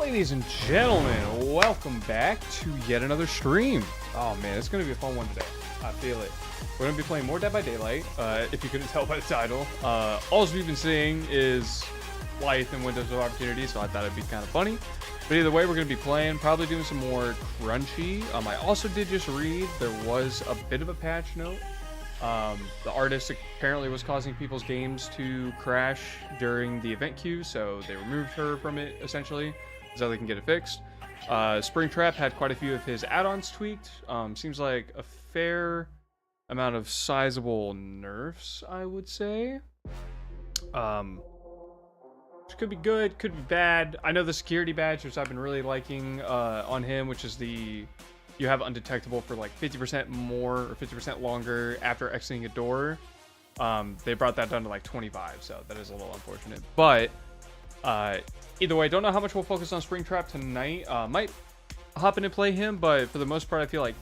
Ladies and gentlemen, welcome back to yet another stream. Oh man, it's gonna be a fun one today. I feel it. We're gonna be playing more Dead by Daylight, if you couldn't tell by the title. All we've been seeing is Lithe and Windows of Opportunity, so I thought it'd be kind of funny. But either way, we're gonna be playing, probably doing some more crunchy. I also did just read there was a bit of a patch note. The artist apparently was causing people's games to crash during the event queue, so they removed her from it essentially, so they can get it fixed. Springtrap had quite a few of his add-ons tweaked. Seems like a fair amount of sizable nerfs, I would say. Which could be good, could be bad. I know the security badge, which I've been really liking on him, which is the you have undetectable for like 50% more or 50% longer after exiting a door. They brought that down to like 25, so that is a little unfortunate. But either way, I don't know how much we'll focus on Springtrap tonight. Might hop in and play him, but for the most part, I feel like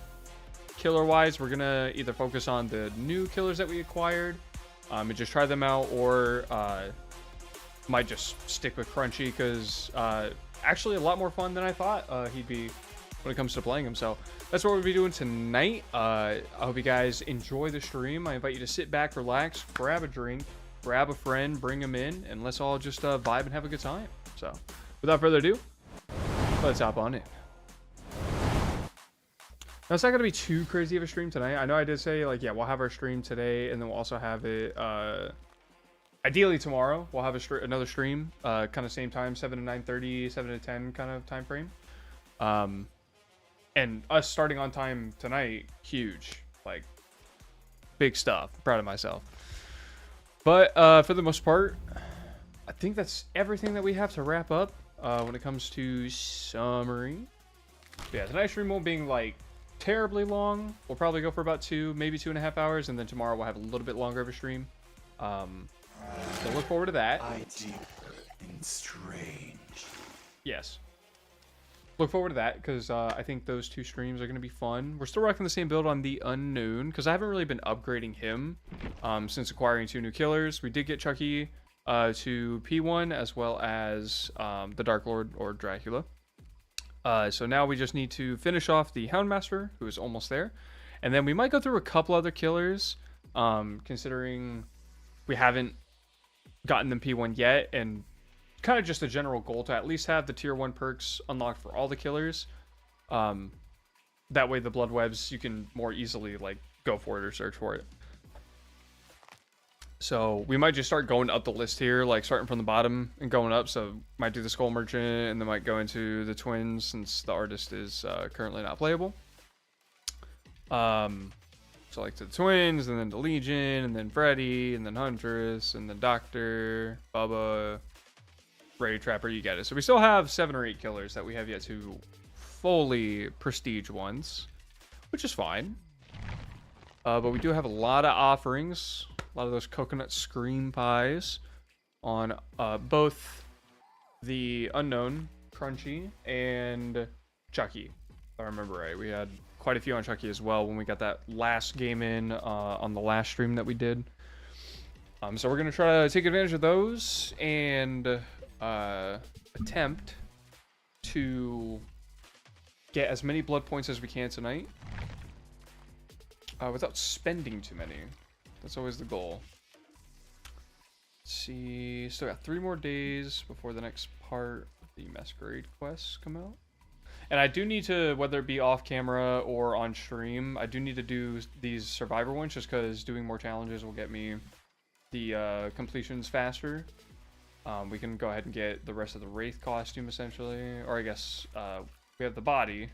killer-wise, we're gonna either focus on the new killers that we acquired and just try them out, or might just stick with Crunchy because actually a lot more fun than I thought he'd be when it comes to playing him. So that's what we'll be doing tonight. I hope you guys enjoy the stream. I invite you to sit back, relax, grab a drink, grab a friend, bring them in, and let's all just vibe and have a good time. So without further ado, let's hop on in. Now, it's not going to be too crazy of a stream tonight. I know I did say, like, yeah, we'll have our stream today, and then we'll also have it, ideally tomorrow. We'll have another stream, kind of same time, 7 to 9:30, 7 to 10 kind of time frame. And us starting on time tonight, huge. Like, big stuff. Proud of myself. But for the most part, I think that's everything that we have to wrap up when it comes to summary. But yeah, tonight's stream won't be like terribly long. We'll probably go for about 2, maybe 2.5 hours, and then tomorrow we'll have a little bit longer of a stream. So look forward to that. Deep and strange. Yes. Look forward to that because I think those 2 streams are going to be fun. We're still rocking the same build on the Unknown because I haven't really been upgrading him since acquiring 2 new killers. We did get Chucky to P1 as well as the Dark Lord or Dracula. So now we just need to finish off the Houndmaster, who is almost there. And then we might go through a couple other killers considering we haven't gotten them P1 yet, and kind of just a general goal to at least have the tier 1 perks unlocked for all the killers. That way the blood webs, you can more easily like go for it or search for it. So we might just start going up the list here, like starting from the bottom and going up. So might do the Skull Merchant and then might go into the Twins since the artist is currently not playable. So like to the Twins, and then the Legion, and then Freddy, and then Huntress, and then Doctor, Bubba, Ray Trapper, you get it. So we still have 7 or 8 killers that we have yet to fully prestige ones, which is fine. But we do have a lot of offerings, a lot of those coconut scream pies on both the Unknown, Crunchy, and Chucky. If I remember right, we had quite a few on Chucky as well when we got that last game in on the last stream that we did. So we're going to try to take advantage of those and attempt to get as many blood points as we can tonight without spending too many. That's always the goal. Let's see, still got 3 more days before the next part of the Masquerade quests come out. And I do need to, whether it be off camera or on stream, I do need to do these Survivor ones just because doing more challenges will get me the completions faster. We can go ahead and get the rest of the Wraith costume essentially, or I guess we have the body.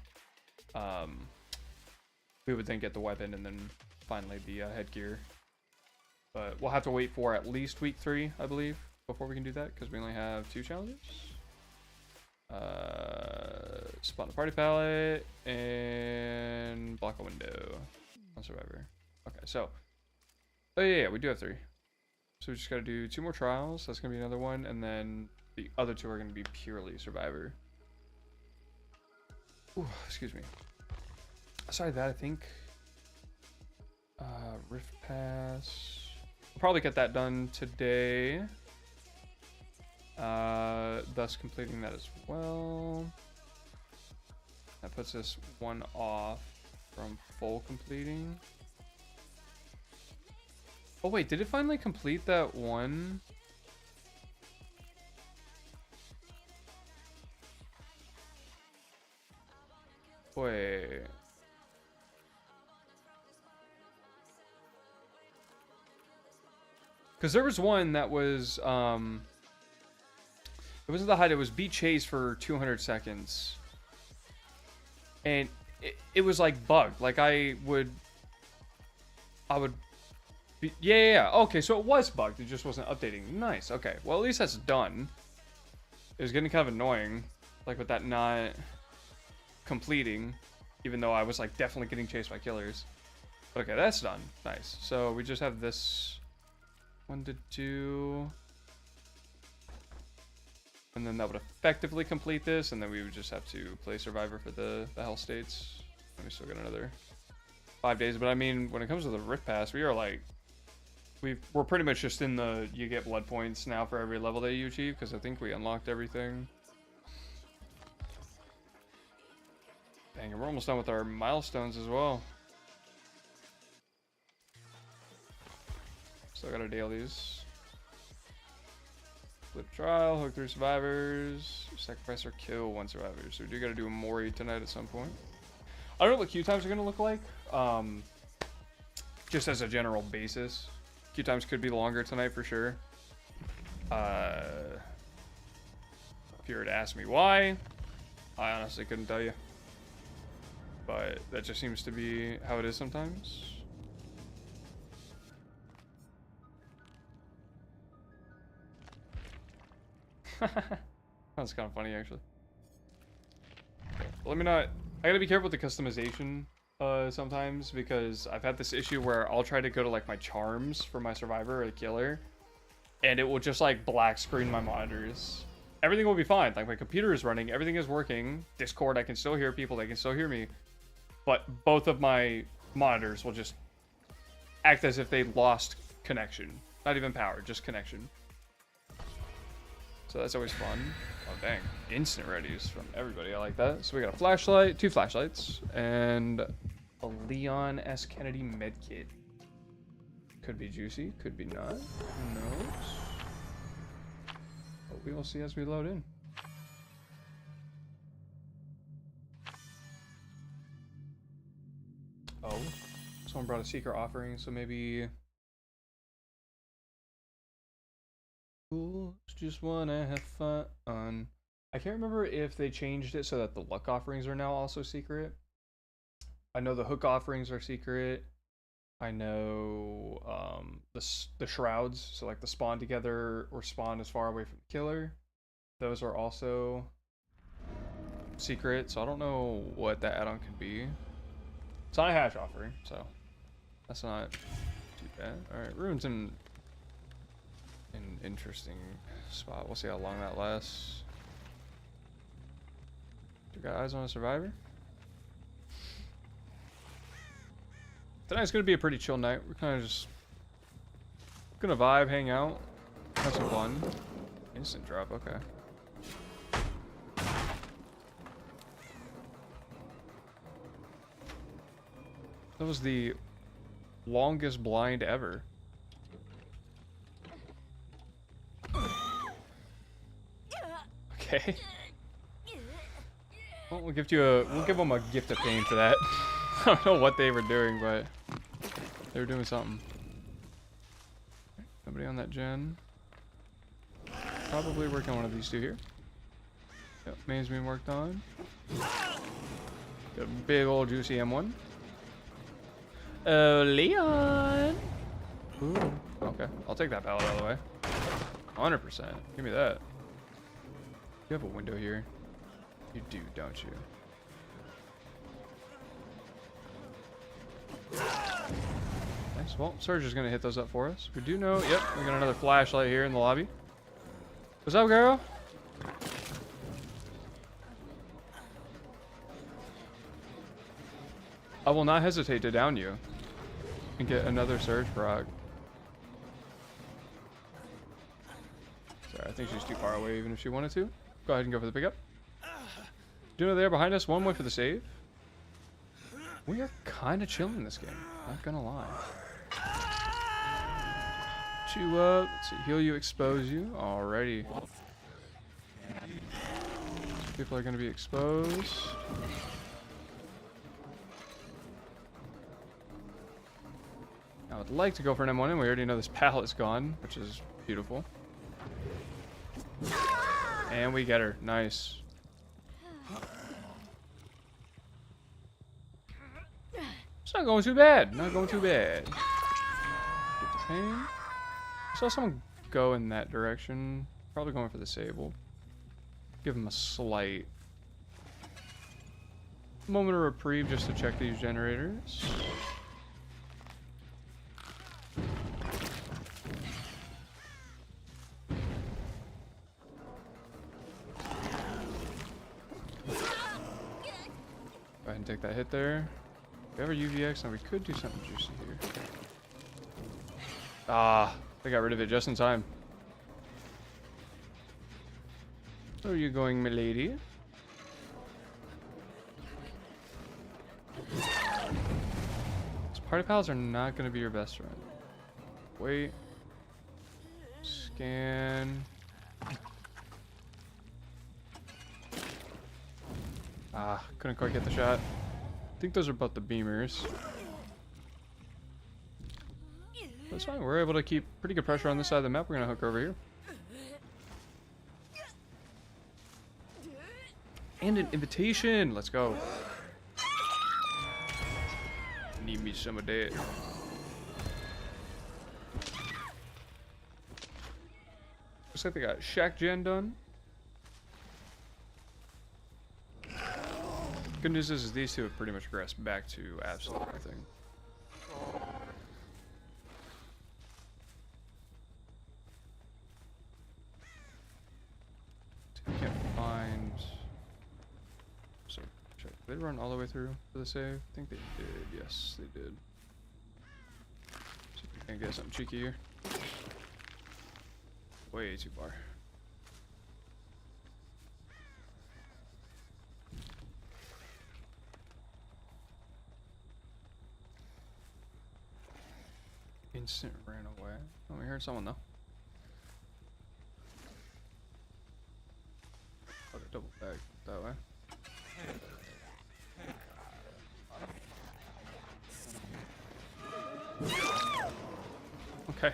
We would then get the weapon and then finally the headgear. But we'll have to wait for at least week 3, I believe, before we can do that because we only have 2 challenges. Spawn a party palette and block a window on Survivor. Okay, so oh yeah, we do have 3. So we just gotta do 2 more trials. That's gonna be another one, and then the other 2 are gonna be purely Survivor. Ooh, excuse me. Aside that, I think Rift Pass. We'll probably get that done today. thus completing that as well. That puts us one off from full completing. Oh wait, did it finally complete that one? Wait. Because there was one that was, it wasn't the hide, it was beat chase for 200 seconds. And it was like bugged. Like I would be, yeah. Okay, so it was bugged. It just wasn't updating. Nice. Okay. Well, at least that's done. It was getting kind of annoying, like with that not completing, even though I was like definitely getting chased by killers. But okay, that's done. Nice. So we just have this one to do. And then that would effectively complete this, and then we would just have to play Survivor for the Hell States. And we still got another 5 days. But I mean, when it comes to the Rift Pass, we are like, we're pretty much just in the you get blood points now for every level that you achieve, because I think we unlocked everything. Dang, and we're almost done with our milestones as well. Still got our dailies. Flip trial, hook through survivors, sacrifice or kill one survivor. So we do gotta do a Mori tonight at some point. I don't know what queue times are gonna look like. Just as a general basis. Queue times could be longer tonight for sure. If you were to ask me why, I honestly couldn't tell you. But that just seems to be how it is sometimes. That's kind of funny, actually. Let me not... I gotta be careful with the customization sometimes, because I've had this issue where I'll try to go to like my charms for my survivor or a killer, and it will just like black screen my monitors. Everything will be fine. Like my computer is running, everything is working. Discord, I can still hear people, they can still hear me. But both of my monitors will just act as if they lost connection. Not even power, just connection. So that's always fun. Oh dang, instant readies from everybody. I like that. So we got a flashlight, 2 flashlights, and a Leon S. Kennedy medkit. Could be juicy, could be not. Who knows? But we will see as we load in. Oh, someone brought a secret offering, so maybe... Fools just wanna have fun. I can't remember if they changed it so that the luck offerings are now also secret. I know the hook offerings are secret. I know the shrouds, so like the spawn together or spawn as far away from the killer, those are also secret. So I don't know what that add-on could be. It's not a hash offering, so that's not too bad. All right, runes in an interesting spot. We'll see how long that lasts. You got eyes on a survivor? Tonight's gonna be a pretty chill night. We're kind of just gonna vibe, hang out, have some fun. Instant drop, okay. That was the longest blind ever. Okay. Well, we'll give them a gift of pain for that. I don't know what they were doing, but they were doing something. Nobody on that gen. Probably working on one of these two here. Yep, main's being worked on. Got a big old juicy M1. Oh, Leon! Ooh, okay. I'll take that pallet out of the way. 100%. Give me that. You have a window here. You do, don't you? Nice. Well, Surge is going to hit those up for us. We do know... Yep, we got another flashlight here in the lobby. What's up, girl? I will not hesitate to down you and get another Surge proc. Sorry, I think she's too far away even if she wanted to. Go ahead and go for the pickup. Do you know they're behind us? One way for the save. We are kind of chilling this game. Not gonna lie. Chew up. Let's see. Heal you, expose you. Alrighty. People are gonna be exposed. I would like to go for an M1, and we already know this pallet's gone, which is beautiful. And we get her. Nice. It's not going too bad. Not going too bad. Get the pain. I saw someone go in that direction. Probably going for the sable. Give him a slight moment of reprieve just to check these generators. Go ahead and take that hit there. We have our UVX, and we could do something juicy here. Ah, they got rid of it just in time. Where are you going, milady? These party pals are not going to be your best friend. Wait. Scan. Ah, couldn't quite get the shot. I think those are both the beamers. That's fine. We're able to keep pretty good pressure on this side of the map. We're going to hook over here. And an invitation. Let's go. Need me some of that. Looks like they got Shack Gen done. Good news is these two have pretty much progressed back to absolute everything. Can't find. So, check. Did they run all the way through for the save? I think they did. Yes, they did. See if we can get something cheeky here. Way too far. Instant ran away. Oh, we heard someone though. Okay, double back that way. Okay.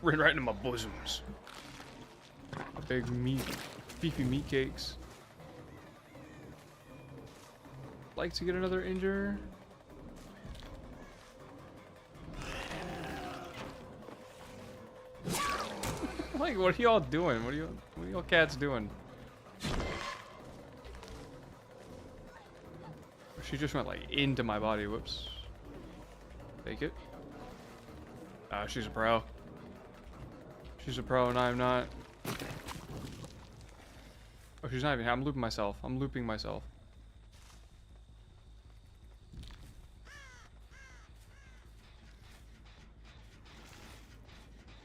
Ran right into my bosoms. Big meat, beefy meat cakes. Like to get another injure. Like, what are y'all doing? What are y'all cats doing? She just went like into my body. Whoops. Take it. Ah, she's a pro. She's a pro and I'm not. Oh, she's not even here. I'm looping myself. I'm looping myself.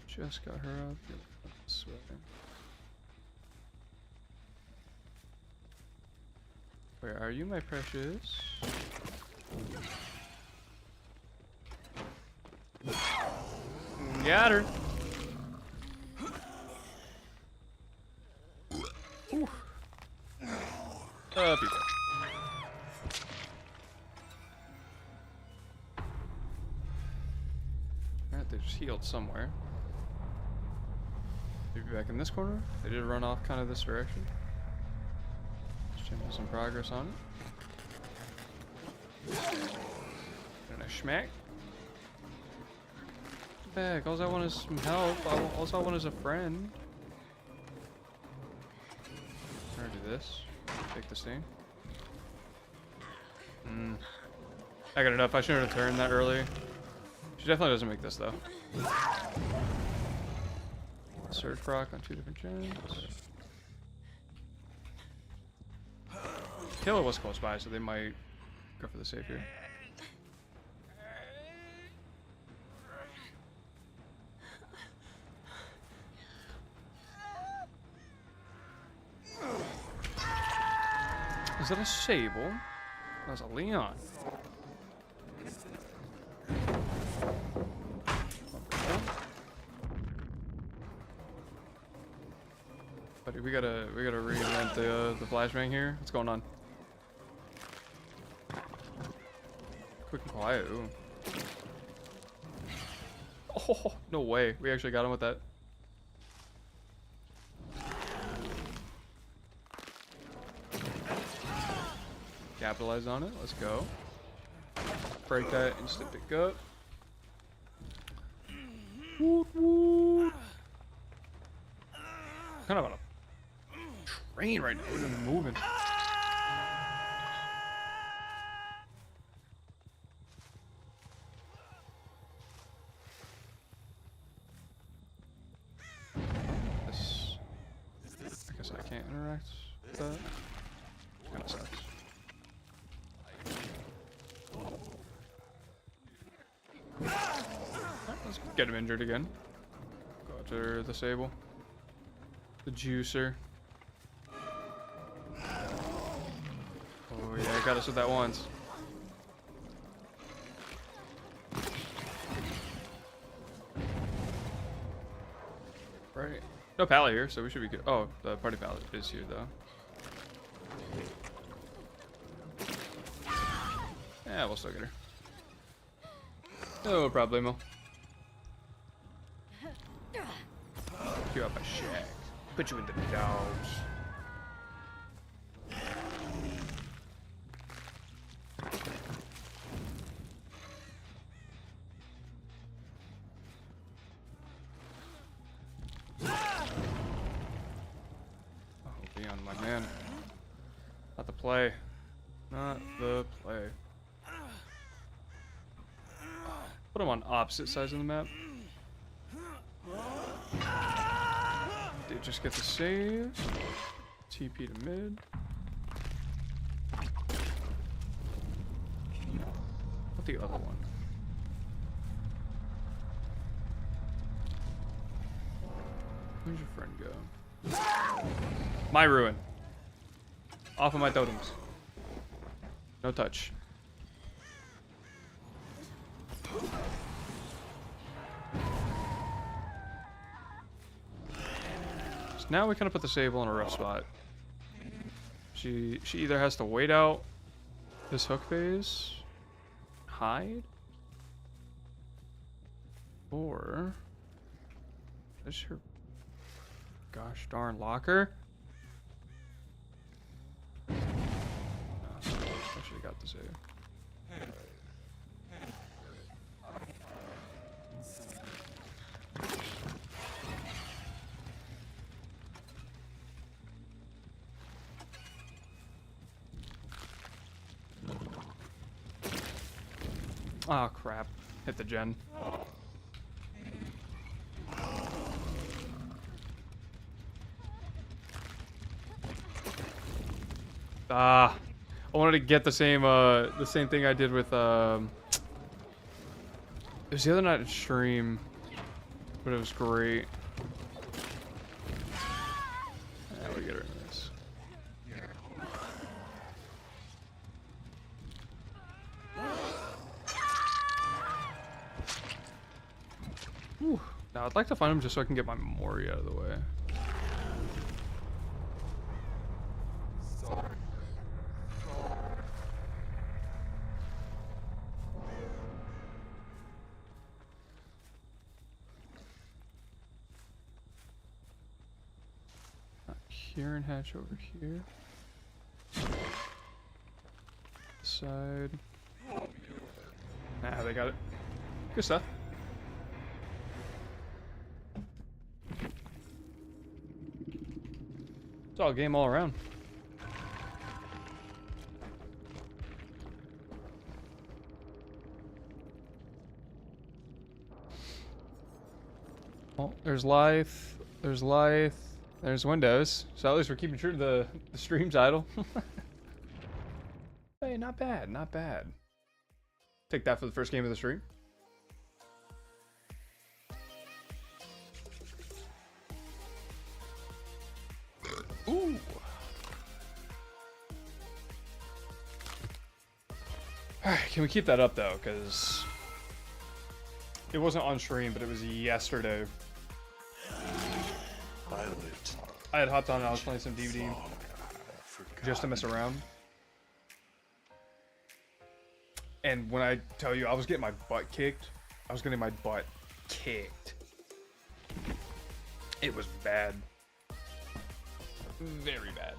Just got her up. This way. Where are you, my precious? Got her. Ooh. Up you go. Alright, they just healed somewhere. Maybe back in this corner. They did run off kind of this direction. Just checking some progress on it. And a schmack. Back. All I want is some help. All I want is a friend. I'm gonna do this. Take the sting. I got enough. I shouldn't have turned that early. She definitely doesn't make this though. Surge proc on 2 different gens. Killer was close by, so they might go for the save here. Is that a Sable? That's a Leon. Buddy, we gotta reinvent the flashbang here. What's going on? Quick and quiet. Ooh. Oh, no way. We actually got him with that. Capitalize on it. Let's go. Break that instant pick up. Woot woot. Kind of on a train right now. We're gonna be moving. I guess I can't interact with that. Kind of sucks. Alright, let's get him injured again. Go after the Sable. The juicer. Oh yeah, got us with that once. Right. No pallet here, so we should be good. Oh, the party pallet is here though. Yeah, we'll still get her. No problemo. You up a shack. Put you in the dogs. Oh, Leon, my man. Not the play. Not the play. Put him on opposite sides of the map. Did just get the save. TP to mid. What the other one? Where's your friend go? My ruin. Off of my totems. No touch. So now we kind of put the Sable in a rough spot. She either has to wait out this hook phase, hide, or is her gosh darn locker? No, actually got the save. Oh crap, hit the gen. Ah, I wanted to get the same thing I did with it was the other night at stream, but it was great. Yeah, we get her in this. Whew. Now I'd like to find him just so I can get my memory out of the way. Here and hatch over here. Side. Nah, they got it. Good stuff. It's all game all around. Well, there's Lithe. There's Lithe. There's Windows. So at least we're keeping true to the stream title. Hey, not bad, not bad. Take that for the first game of the stream. Ooh. Alright, can we keep that up though? Because it wasn't on stream, but it was yesterday. I had hopped on and I was playing some DVD just to mess around. And when I tell you I was getting my butt kicked, I was getting my butt kicked. It was bad. Very bad.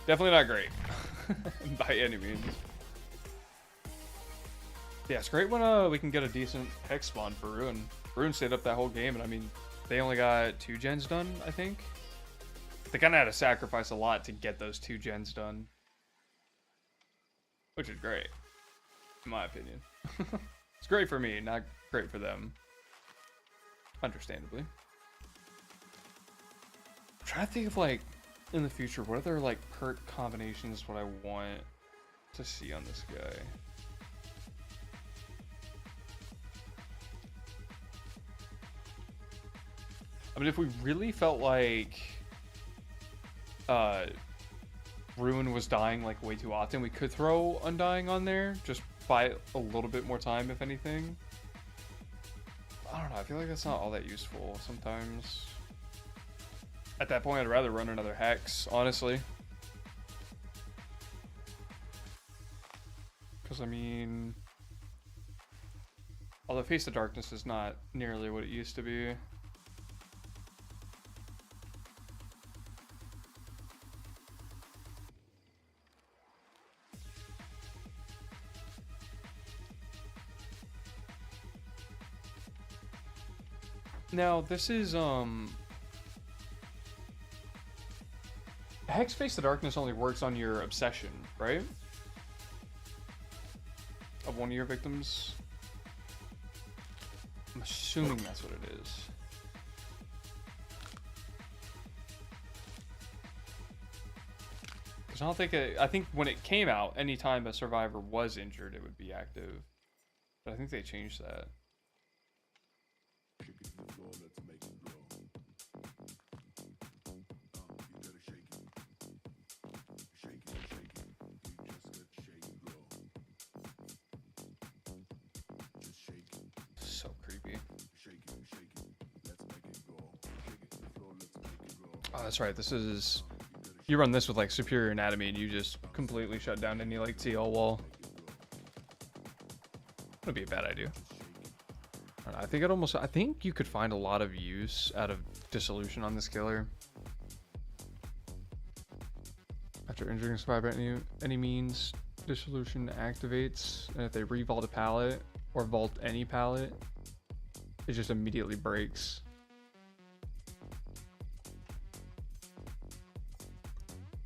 Definitely not great. By any means. Yeah, it's great when we can get a decent hex spawn for Ruin. Ruin stayed up that whole game, and I mean, they only got 2 gens done, I think. They kind of had to sacrifice a lot to get those 2 gens done. Which is great, in my opinion. It's great for me, not great for them. Understandably. I'm trying to think of, like, in the future, what other, like, perk combinations would I want to see on this guy? I mean, if we really felt like Ruin was dying like way too often, we could throw Undying on there. Just buy a little bit more time, if anything. I don't know, I feel like that's not all that useful sometimes. At that point, I'd rather run another Hex, honestly. Because, I mean... although Face of Darkness is not nearly what it used to be. Now, this is, Hex Face the Darkness only works on your obsession, right? Of one of your victims? I'm assuming that's what it is. Because I don't think I think when it came out, anytime a survivor was injured, it would be active. But I think they changed that. So creepy. Oh, that's right. This is... you run this with like superior anatomy and you just completely shut down any like TL wall. That'd be a bad idea. I think it almost... I think you could find a lot of use out of dissolution on this killer. After injuring a survivor any means, dissolution activates, and if they re-vault a pallet or vault any pallet, it just immediately breaks.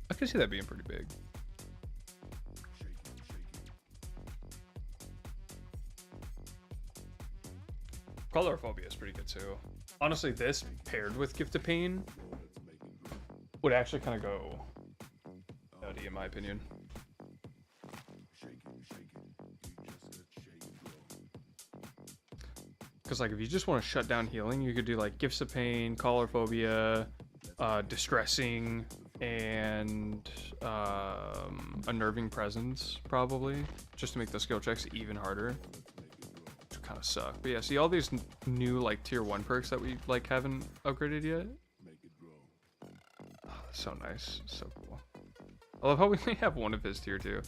I could see that being pretty big. Colorophobia is pretty good too. Honestly, this paired with Gift of Pain would actually kind of go nutty in my opinion. Because like if you just want to shut down healing, you could do like Gifts of Pain, Colorophobia, Distressing, and Unnerving Presence probably, just to make the skill checks even harder. Kind of suck, but yeah, see all these new like tier 1 perks that we like haven't upgraded yet. Oh, so nice, so cool. I love how we only have one of his tier 2.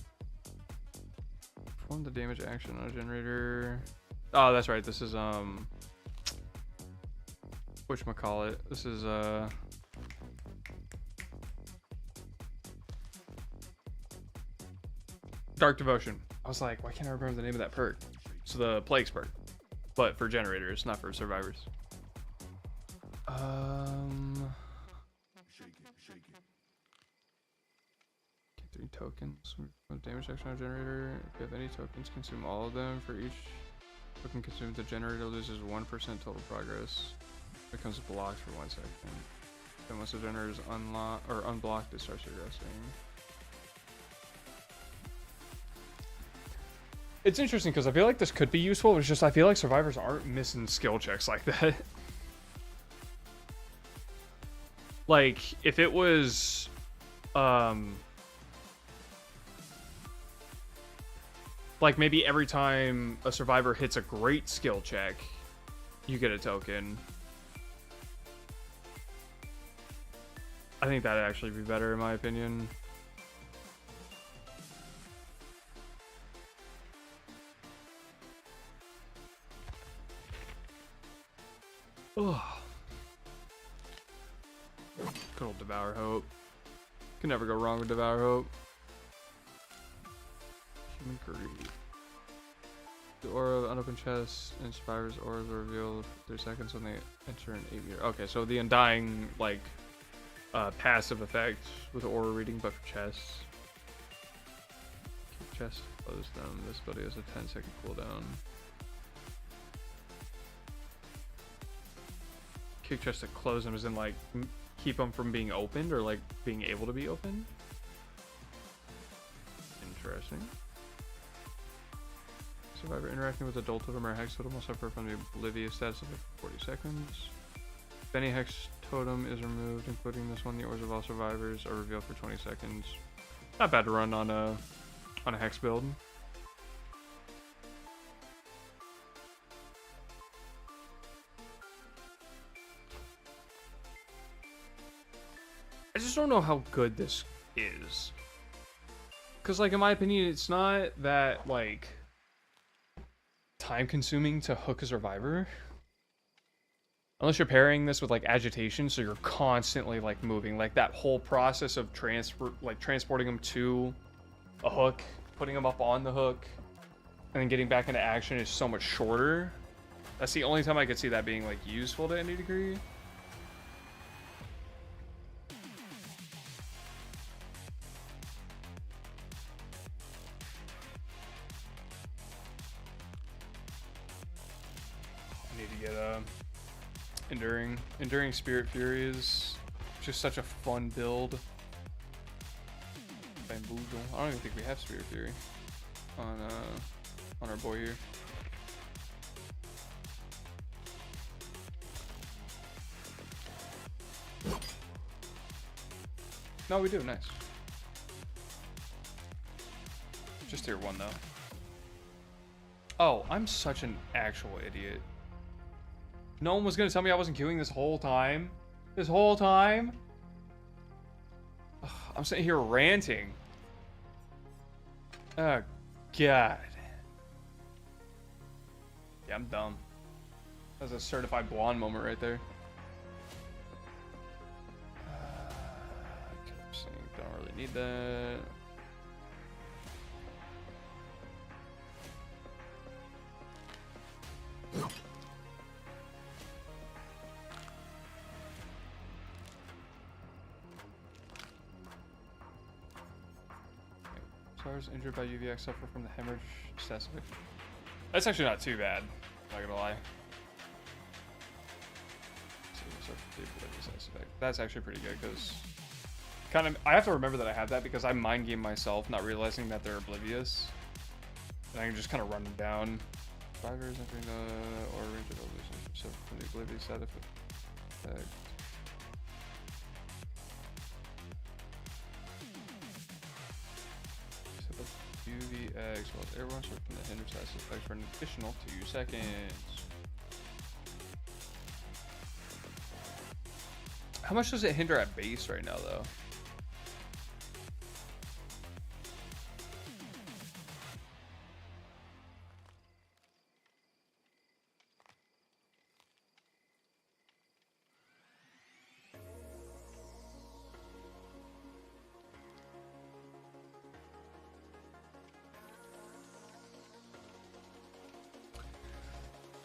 Perform the damage action on a generator. Oh, that's right, this is whatchamacallit, this is Dark Devotion. I was like, why can't I remember the name of that perk? So the Plagues perk, but for generators, not for survivors. Get 3 tokens. Damage action on a generator. If you have any tokens, consume all of them. For each token consumed, the generator loses 1% total progress. It becomes blocked for 1 second. Then once the generator is unlocked or unblocked, it starts regressing. It's interesting because I feel like this could be useful. It's just I feel like survivors aren't missing skill checks like that. Like if it was Like maybe every time a survivor hits a great skill check, you get a token. I think that'd actually be better in my opinion. Ugh. Good old Devour Hope. Can never go wrong with Devour Hope. Human Greed. The aura of unopened chests and survivors' auras are revealed for 3 seconds when they enter an 8-meter. Okay, so the Undying, like, passive effect with aura reading, but for chests. Keep chests closed them. This ability has a 10-second cooldown. Kick chests to close them as in, like, keep them from being opened or, like, being able to be opened. Interesting. Survivor interacting with adult totem or hex totem will suffer from the oblivious status of 40 seconds. If any hex totem is removed, including this one, the auras of all survivors are revealed for 20 seconds. Not bad to run on a hex build. I just don't know how good this is. Because, like, in my opinion, it's not that, like, time-consuming to hook a survivor. Unless you're pairing this with, like, agitation, so you're constantly, like, moving. Like, that whole process of transporting them to a hook, putting them up on the hook, and then getting back into action is so much shorter. That's the only time I could see that being, like, useful to any degree. Enduring Spirit Fury is just such a fun build. Bamboozle. I don't even think we have Spirit Fury on our boy here. No, we do. Nice. Just tier 1 though. Oh, I'm such an actual idiot. No one was gonna tell me I wasn't queuing this whole time. This whole time? Ugh, I'm sitting here ranting. Oh, God. Yeah, I'm dumb. That was a certified blonde moment right there. Don't really need that. Stars injured by UVX suffer from the hemorrhage status effect. That's actually not too bad. Not gonna lie. That's actually pretty good because kind of I have to remember that I have that because I mind game myself, not realizing that they're oblivious, and I can just kind of run them down. Survivors entering the or range of illusion suffer from the oblivious status effect. UVX while everyone suffer from the hinder status effect for an additional 2 seconds. How much does it hinder at base right now, though?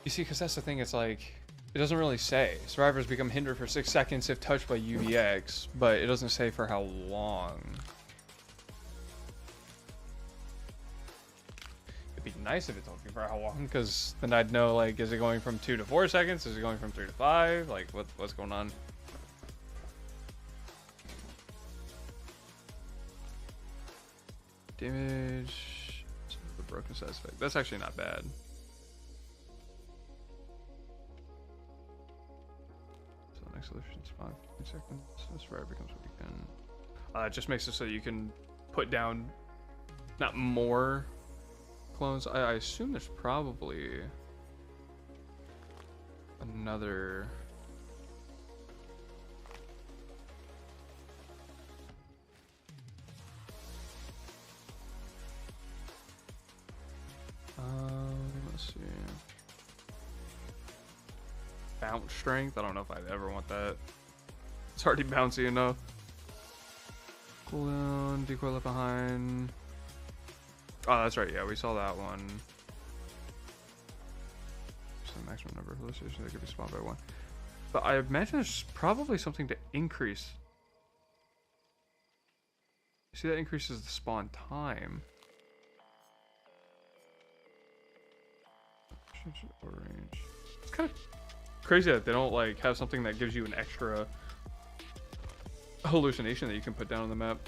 You see, because that's the thing, it's like, it doesn't really say. Survivors become hindered for 6 seconds if touched by UVX, but it doesn't say for how long. It'd be nice if it told me for how long, because then I'd know, like, is it going from 2 to 4 seconds? Is it going from 3 to 5? Like, what's going on? Damage. The broken status effect. That's actually not bad. Solutions 5 seconds. This forever becomes what you can. It just makes it so you can put down not more clones. I assume there's probably another. Let's see. Bounce strength. I don't know if I'd ever want that. It's already bouncy enough. Cooldown, decoy left behind. Oh, that's right. Yeah, we saw that one. It's the maximum number of hallucinations that could be spawned by one. But I imagine there's probably something to increase. See, that increases the spawn time. Range. It's kind of crazy that they don't like have something that gives you an extra hallucination that you can put down on the map.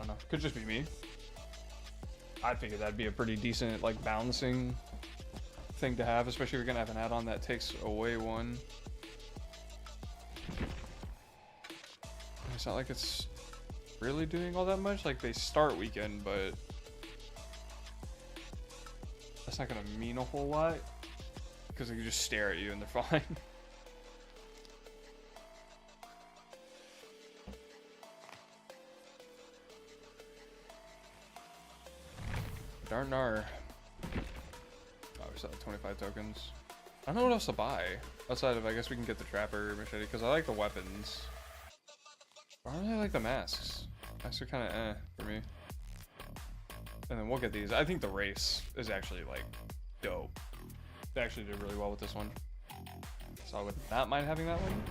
I don't know. Could just be me. I figured that'd be a pretty decent like balancing thing to have, especially if you're gonna have an add-on that takes away one. It's not like it's really doing all that much. Like they start weekend, but that's not gonna mean a whole lot because they can just stare at you and they're fine. Darn nar. Oh, we still have 25 tokens. I don't know what else to buy outside of, I guess we can get the trapper machete because I like the weapons. I don't really like the masks. Masks are kind of eh for me. And then we'll get these. I think the race is actually like dope. They actually did really well with this one. So I would not mind having that one.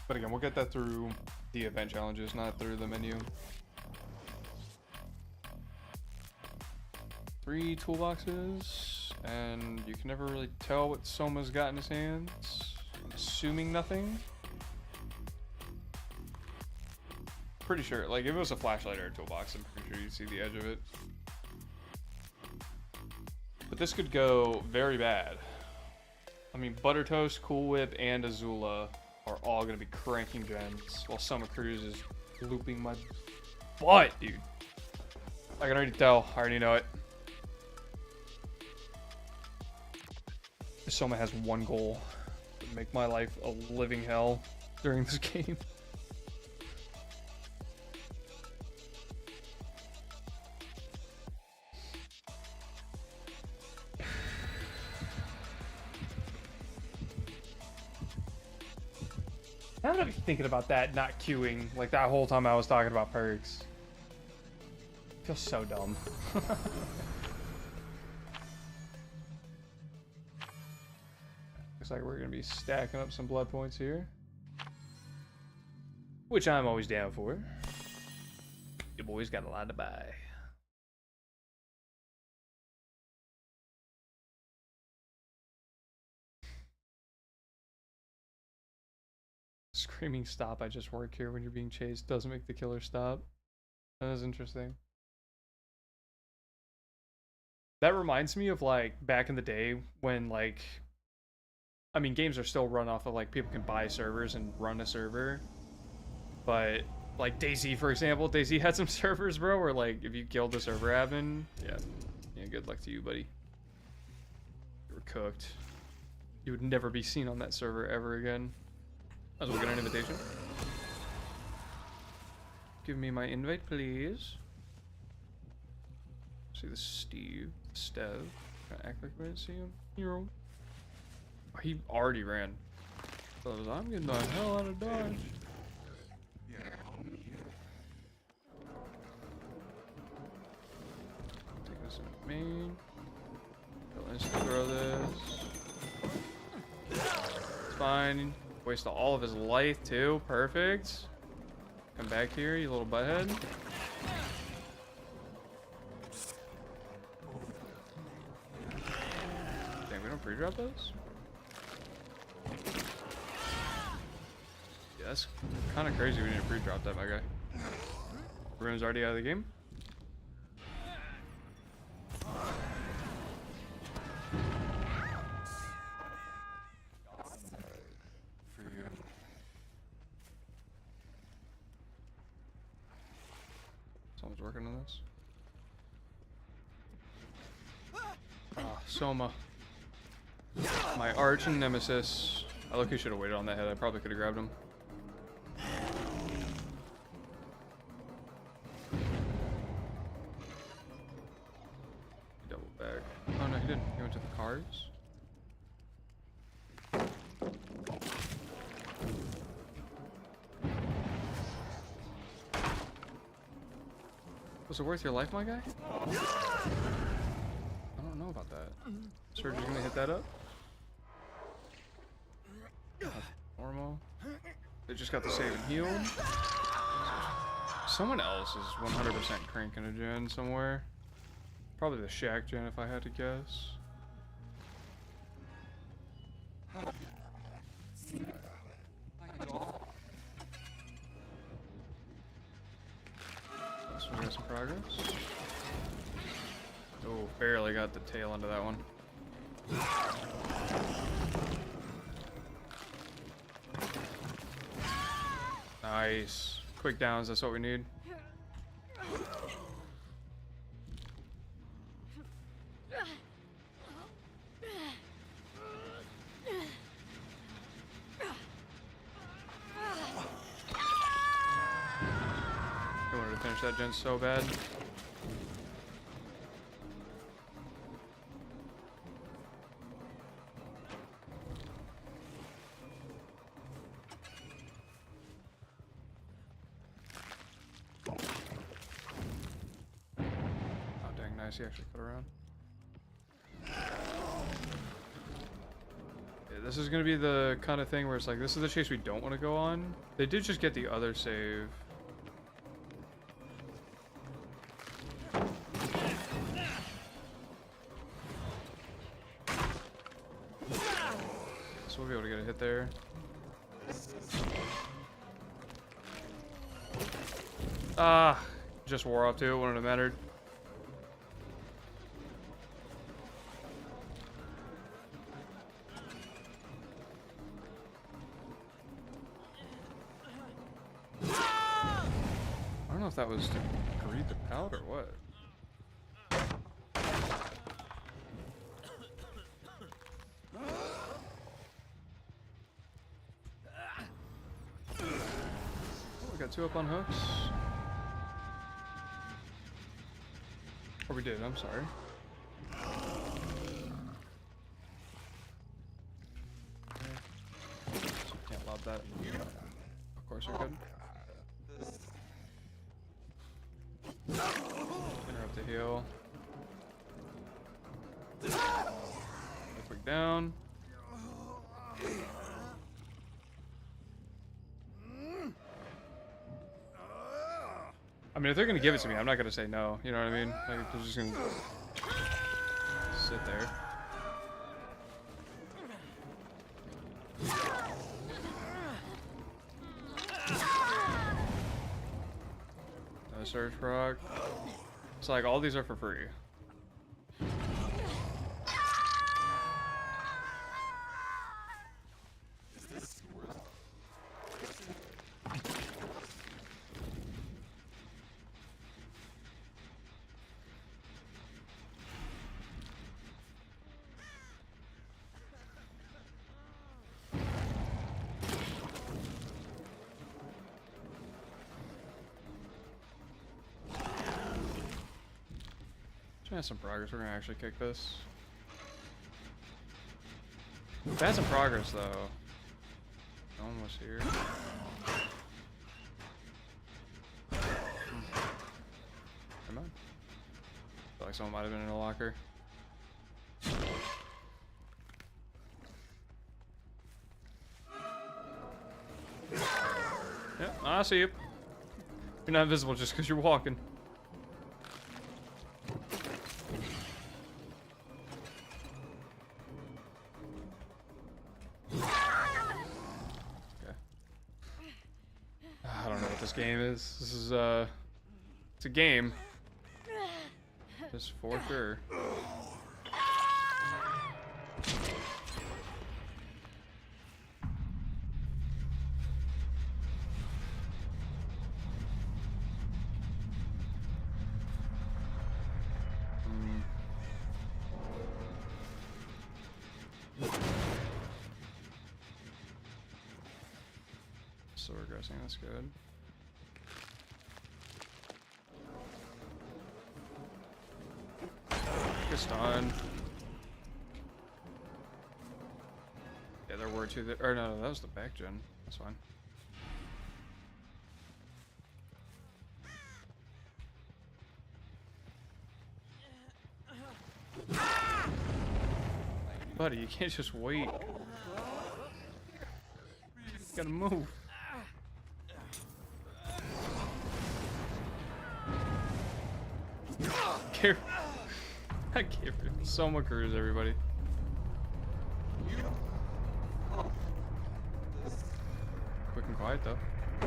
But again, we'll get that through the event challenges, not through the menu. 3 toolboxes, and you can never really tell what Soma's got in his hands. I'm assuming nothing. Pretty sure, like if it was a flashlight or a toolbox, I'm pretty sure you'd see the edge of it. But this could go very bad. I mean, Butter Toast, Cool Whip, and Azula are all gonna be cranking gems, while Soma Cruz is looping my butt, dude. I can already tell. I already know it. Soma has one goal: to make my life a living hell during this game. Now that I'm thinking about that, not queuing, like that whole time I was talking about perks. I feel so dumb. Looks like we're gonna be stacking up some blood points here. Which I'm always down for. Your boy's got a lot to buy. Screaming stop, I just work here when you're being chased doesn't make the killer stop. That is interesting. That reminds me of like back in the day when like, I mean games are still run off of like people can buy servers and run a server. But like DayZ for example, DayZ had some servers bro where like if you killed the server admin, yeah, good luck to you buddy. You were cooked. You would never be seen on that server ever again. As well get an invitation. Give me my invite, please. See the Stev. Can I act like I didn't see him? Hero. Oh, he already ran. So I'm getting the hell out of Dodge. Take this in main. I'll instant throw this. It's fine. Waste all of his life too. Perfect. Come back here, you little butthead. Dang, we don't pre-drop those? Yeah, that's kind of crazy we need to pre-drop that, my guy. Rune's already out of the game. was working on this. Ah, Soma. My arch nemesis. I look, he should have waited on that head. I probably could have grabbed him. Double back. Oh no, he didn't. He went to the cards. Was it worth your life, my guy? I don't know about that. Surgery's gonna hit that up? Normal. They just got the save and heal. Someone else is 100% cranking a gen somewhere. Probably the Shack gen if I had to guess. So we got some progress. Oh, barely got the tail end of that one. Nice. Quick downs, that's what we need. I wanted to finish that gen so bad. He actually put around. Yeah, this is gonna be the kind of thing where it's like, this is the chase we don't want to go on. They did just get the other save. So we'll be able to get a hit there. Ah, just wore off too, it wouldn't have mattered. I don't know if that was to greet the pallet or what. Oh, we got 2 up on hooks. Or we did, I'm sorry. Okay. So can't lob that. Of course we could. Interrupt the heal. Quick down. I mean, if they're gonna give it to me, I'm not gonna say no. You know what I mean? Like, they're just gonna sit there. No surge proc. It's like all these are for free. That's some progress. We're gonna actually kick this. That's some progress, though. No one was here. Come on. I feel like someone might have been in a locker. Yep, I see you. You're not visible just because you're walking. Game is. This is it's a game. Just for sure. progressing. That's good. Good stun. Yeah, there were two. Or no, that was the back gen. That's fine. Buddy, you can't just wait. You gotta move. Careful. I gave her so much cruise, everybody. Quick and quiet, though. I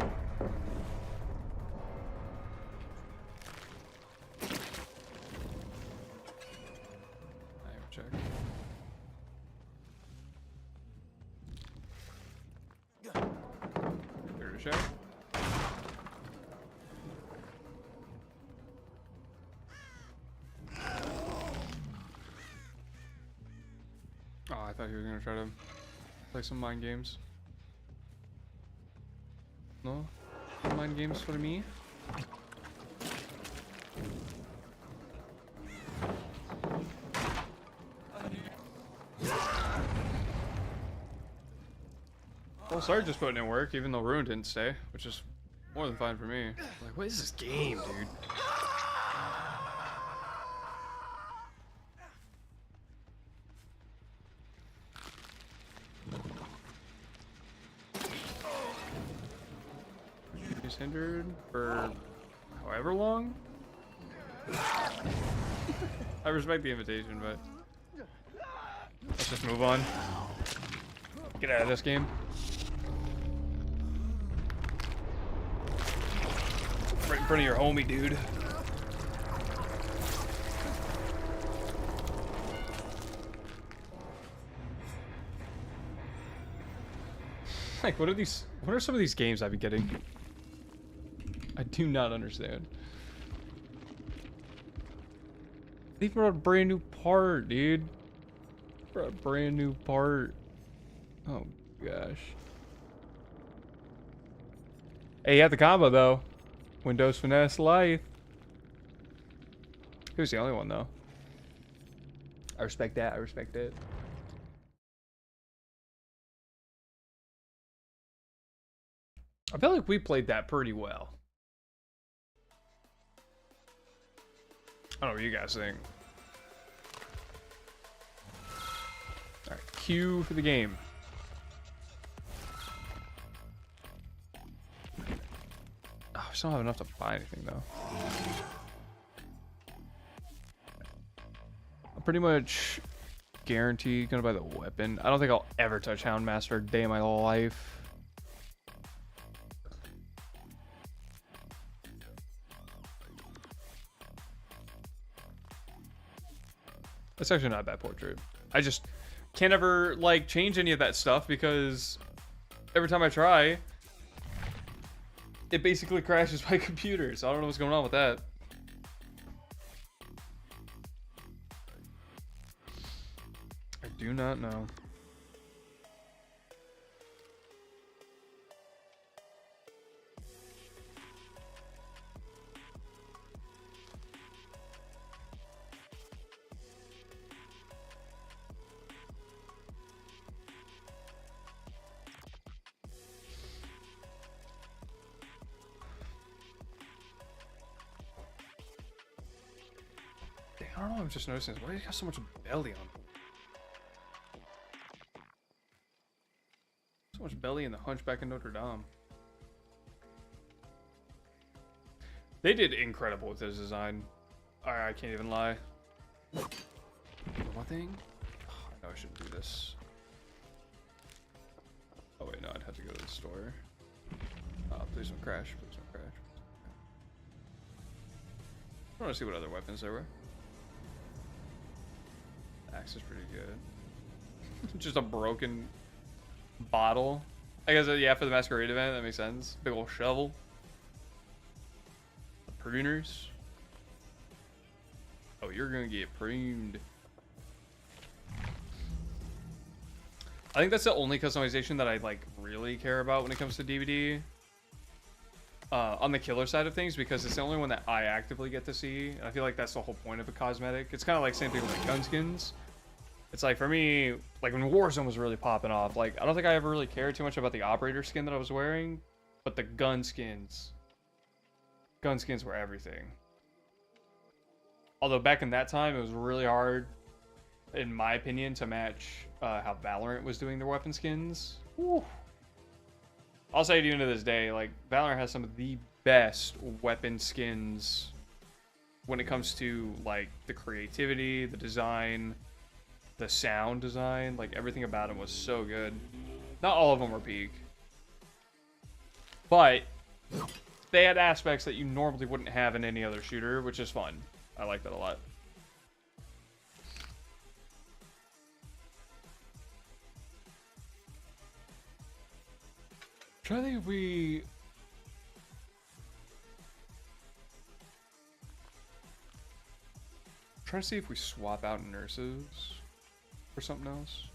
have check. Here to check. Oh, I thought he was gonna try to play some mind games. No? No mind games for me? Well, sorry just putting in work, even though Ruin didn't stay, which is more than fine for me. Like, what is this game, dude? He's hindered for however long? I respect the invitation, but let's just move on. Get out of this game. Right in front of your homie, dude. Like, what are some of these games I've been getting? I do not understand. They brought a brand new part, dude. Brought a brand new part. Oh gosh. Hey, you had the combo though. Windows Finesse Lithe. He was the only one though. I respect that. I respect it. I feel like we played that pretty well. I don't know what you guys think. Alright, Q for the game. Oh, I still don't have enough to buy anything though. I'm pretty much guaranteed gonna buy the weapon. I don't think I'll ever touch Houndmaster a day in my life. It's actually not a bad portrait. I just can't ever like change any of that stuff because every time I try, it basically crashes my computer. So I don't know what's going on with that. I do not know. I don't know, I'm just noticing this. Why do you got so much belly on him? So much belly in the Hunchback in Notre Dame. They did incredible with this design. I can't even lie. One thing? Oh, I know I shouldn't do this. Oh wait, no, I'd have to go to the store. Please don't crash. Please don't crash. I want to see what other weapons there were. Axe is pretty good. Just a broken bottle. I guess, yeah, for the Masquerade event, that makes sense. Big old shovel. The pruners. Oh, you're gonna get pruned. I think that's the only customization that I like really care about when it comes to DVD. on the killer side of things because it's the only one that I actively get to see. And I feel like that's the whole point of a cosmetic. It's kind of like same thing with like gun skins. It's like for me, like when Warzone was really popping off, like I don't think I ever really cared too much about the operator skin that I was wearing, but the gun skins were everything. Although back in that time, it was really hard, in my opinion, to match how Valorant was doing their weapon skins. Woo. I'll say it even to this day, like Valorant has some of the best weapon skins when it comes to like the creativity, the design, the sound design, like everything about them was so good. Not all of them were peak, but they had aspects that you normally wouldn't have in any other shooter, which is fun. I like that a lot. Try to think if we... Trying to see if we swap out nurses for something else.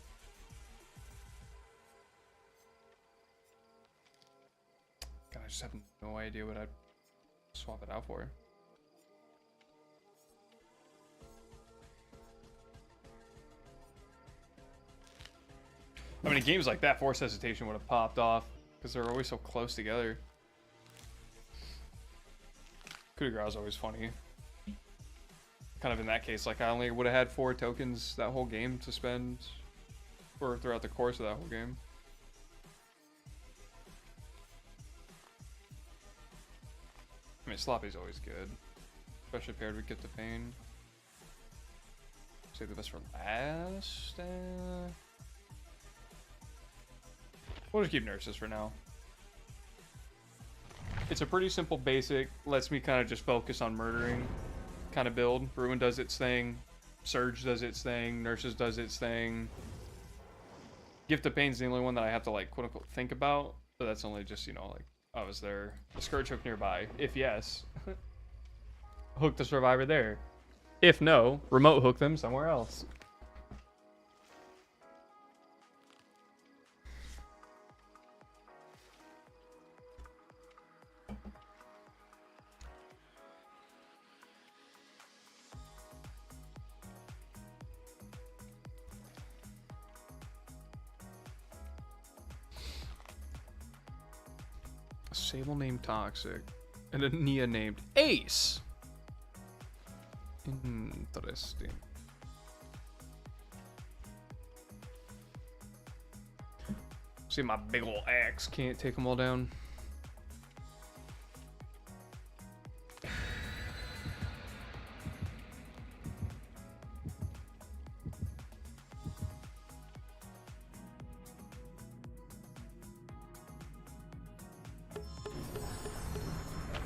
God, I just have no idea what I'd swap it out for. I mean, in games like that, Force Hesitation would have popped off because they're always so close together. Coup de grace is always funny. Kind of in that case, like I only would have had 4 tokens that whole game to spend, or throughout the course of that whole game. I mean, Sloppy's always good, especially paired with Get the Pain. Save the best for last. We'll just keep nurses for now. It's a pretty simple basic, lets me kind of just focus on murdering kind of build. Ruin does its thing, Surge does its thing, Nurses does its thing. Gift of Pain's the only one that I have to like quote unquote think about, but that's only just, you know, like, oh, is there a Scourge hook nearby? If yes, hook the survivor there. If no, remote hook them somewhere else. Sable named Toxic and a Nia named Ace. Interesting. See, my big ol' axe can't take them all down.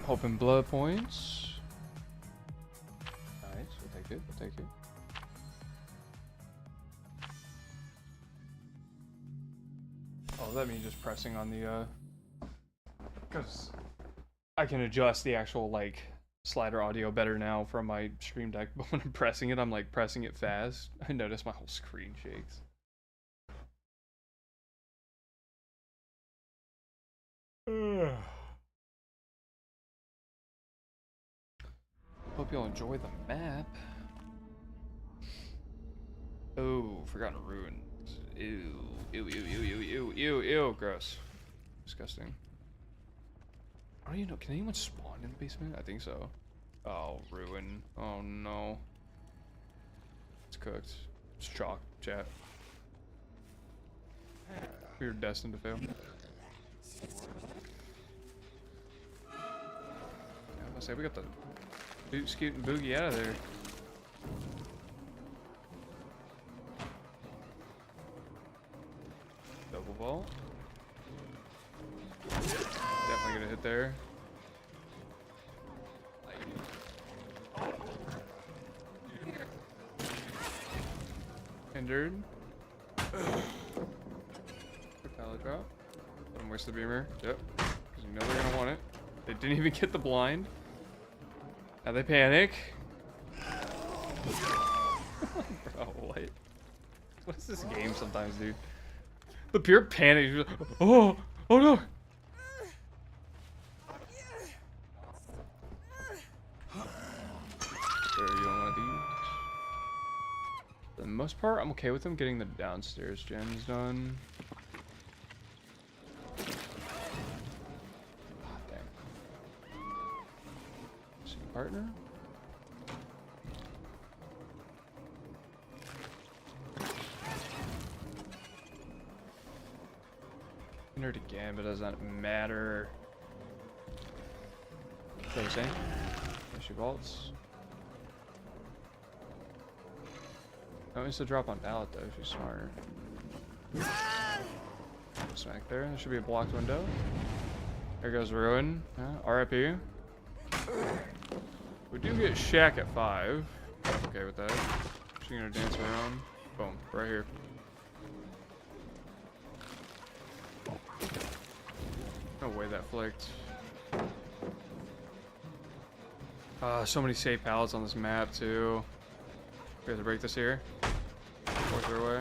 Hoping blood points. Nice, we'll take it, we'll take it. Oh, that means just pressing on the, because I can adjust the actual, like, slider audio better now from my Stream Deck, but when I'm pressing it, I'm, like, pressing it fast. I notice my whole screen shakes. Hope you'll enjoy the map. Oh, Forgotten Ruins. Ew. Ew, ew, ew, ew, ew, ew, ew. Gross. Disgusting. I don't even know. Can anyone spawn in the basement? I think so. Oh, Ruin. Oh, no. It's cooked. It's chalk, chat. We're destined to fail. I was gonna say, we got the Boot, Scoot, and Boogie out of there. Double vault. Definitely gonna hit there. Hindered. Pallet drop. Let them waste the beamer. Yep. Because you know they're gonna want it. They didn't even get the blind. Now they panic. Bro, what? What is this game sometimes, dude? The pure panic. Oh, oh no. most part, I'm okay with them getting the downstairs gens done. Ah, dang. See, partner? Nerd again, but it doesn't matter. What are you saying? She vaults. That means to drop on pallet though, she's smart. Smack there. There should be a blocked window. There goes Ruin. RIP. We do get Shack at 5. I'm okay with that. She's gonna dance around. Boom. Right here. No way that flicked. So many safe pallets on this map too. We have to break this here. Force our way.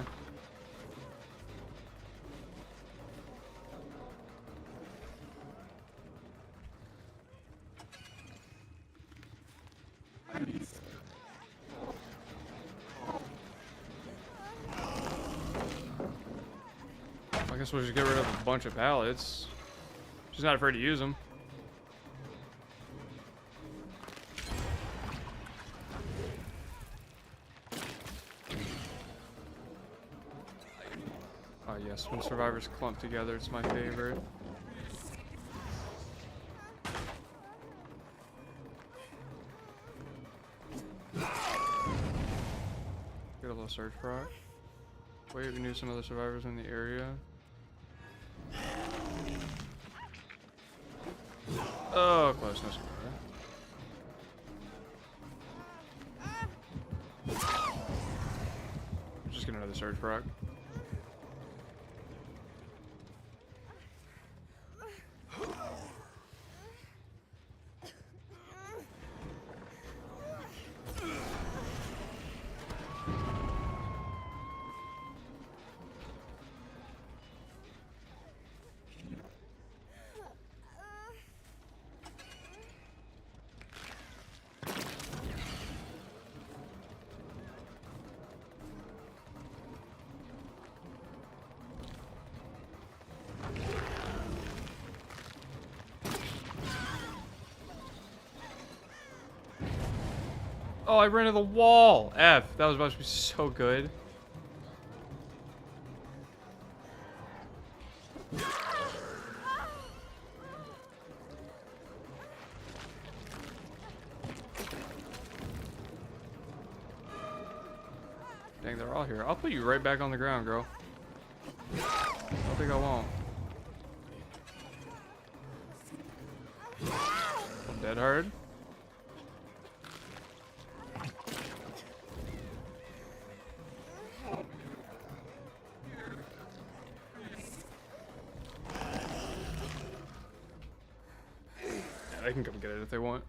I guess we'll just get rid of a bunch of pallets. She's not afraid to use them. Oh yes, when survivors clump together, it's my favorite. Get a little search proc. Wait, we knew some other survivors in the area. Oh, close, no survivor. Just get another surge proc. Oh, I ran into the wall. F. That was about to be so good. Dang, they're all here. I'll put you right back on the ground, girl. I don't think I won't. I'm dead hard. They can come get it if they want.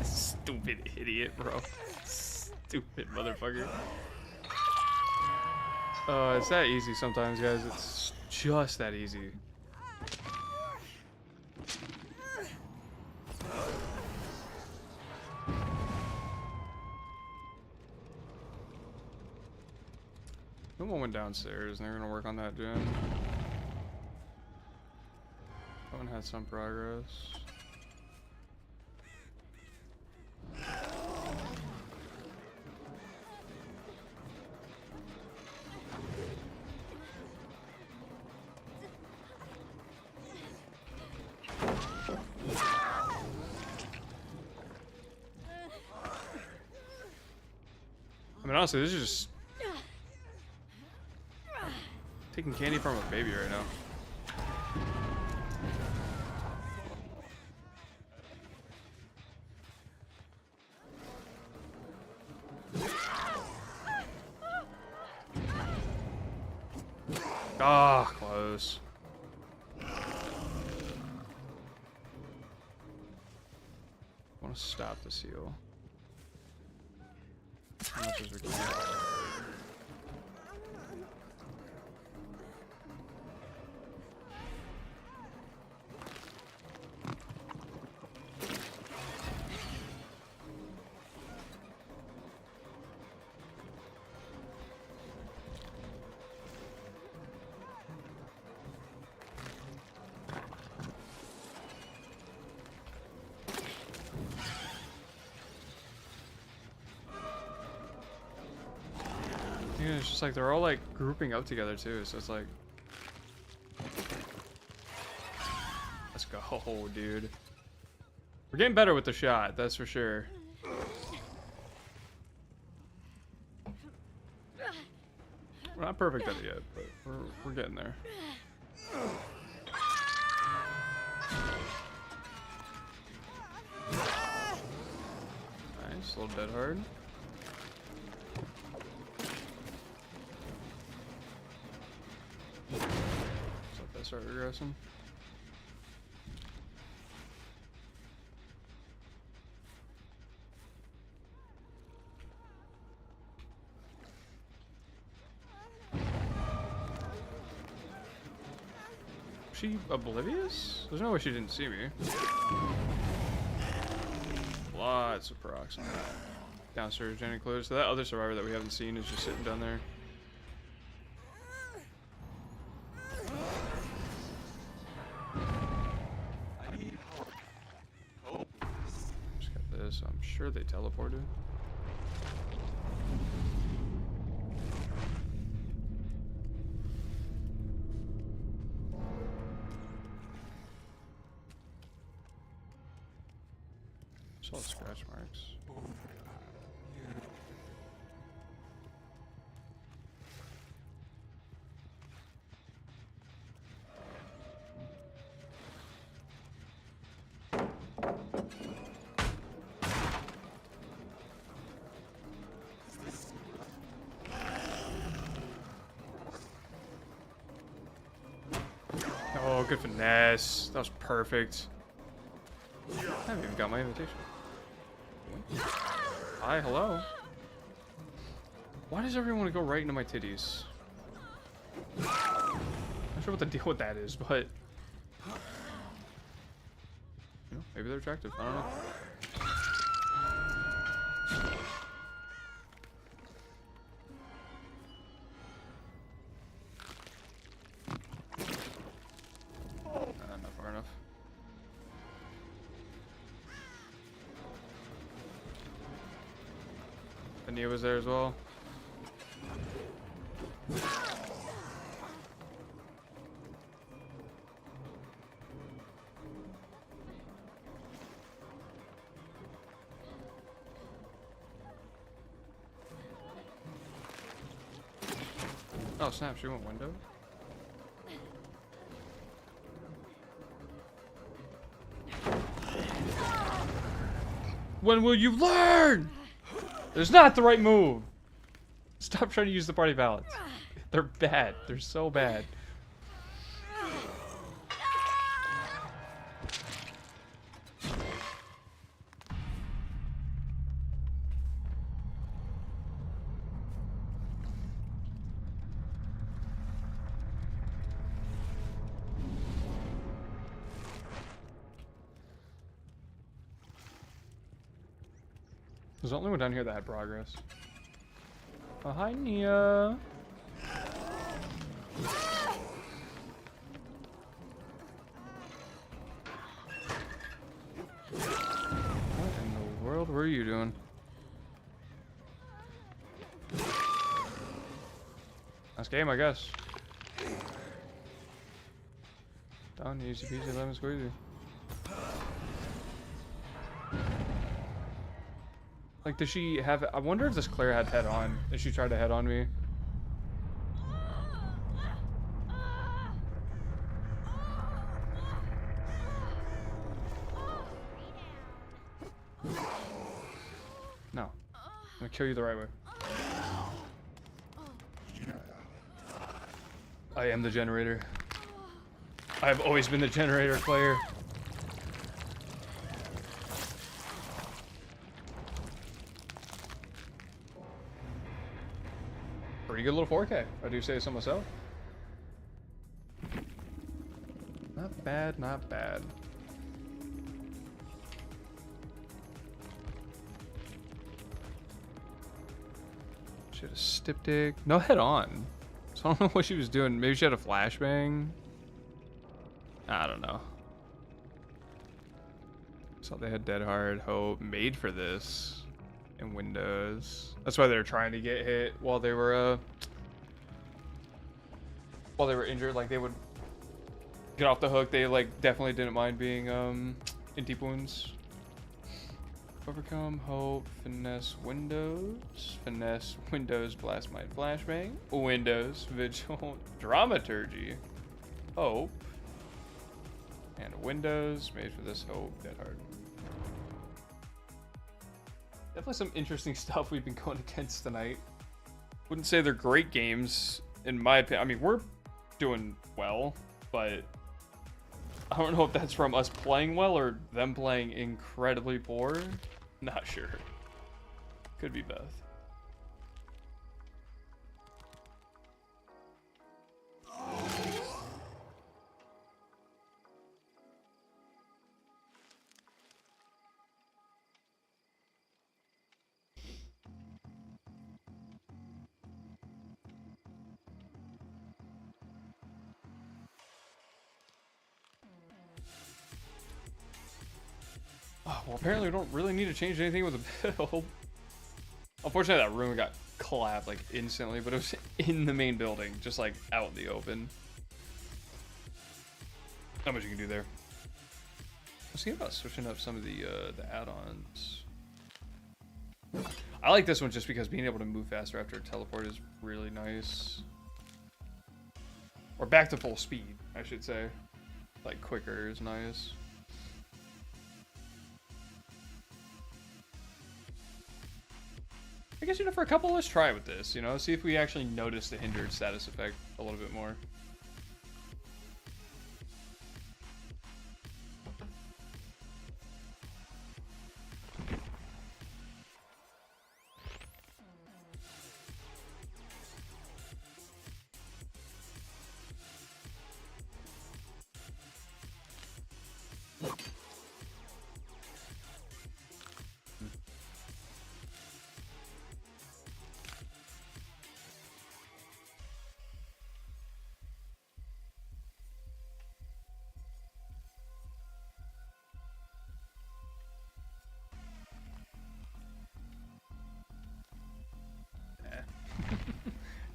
Stupid idiot, bro. Stupid motherfucker. It's that easy sometimes, guys. It's just that easy. Someone went downstairs and they're gonna work on that gen. Someone had some progress. I mean, honestly, this is just taking candy from a baby right now. Ah, close. I want to stop the seal. As much as we can. Yeah, it's just like they're all like grouping up together too, so it's like, let's go, dude. We're getting better with the shot, that's for sure. We're not perfect at it yet, but we're getting there. Nice, a little dead hard. Let's let that start regressing. She oblivious? There's no way she didn't see me. Lots of procs on that. Downstairs, Jenny closed. So that other survivor that we haven't seen is just sitting down there. Just got this. I'm sure they teleported. Saw scratch marks. Oh, good finesse. That was perfect. I haven't even got my invitation. Hi, hello. Why does everyone want to go right into my titties? Not sure what the deal with that is, but you know, maybe they're attractive. I don't know. Not far enough. Nia was there as well. Oh snap, she went window. When will you learn? It's not the right move. Stop trying to use the party ballots. They're bad. They're so bad. There's the only one down here that had progress. Oh, hi, Nia. What in the world were you doing? Nice game, I guess. Done, easy peasy, lemon squeezy. Like, does she have... I wonder if this Claire had head on. If she tried to head on me. No. I'm gonna kill you the right way. I am the generator. I have always been the generator, Claire. Pretty good little 4K, I do say so myself. Not bad, not bad. She had a styptic. No head on. So I don't know what she was doing. Maybe she had a flashbang. I don't know. So they had Dead Hard, Hope, made for this. and windows. That's why they're trying to get hit while they were injured. Like they would get off the hook. They like definitely didn't mind being in deep wounds. Overcome, hope, finesse, windows, blast, might, flashbang, windows, vigil, dramaturgy, hope, and windows, made for this, hope, dead hard. Definitely some interesting stuff we've been going against tonight. Wouldn't say they're great games, in my opinion. I mean, we're doing well, but I don't know if that's from us playing well or them playing incredibly poor. Not sure. Could be both. Oh, well, apparently we don't really need to change anything with the build. Unfortunately, that room got clapped like instantly, but it was in the main building, just like out in the open. Not much you can do there. I was thinking about switching up some of the add-ons. I like this one just because being able to move faster after a teleport is really nice. Or back to full speed, I should say. Like quicker is nice. I guess, you know, for a couple, let's try with this, you know, see if we actually notice the hindered status effect a little bit more.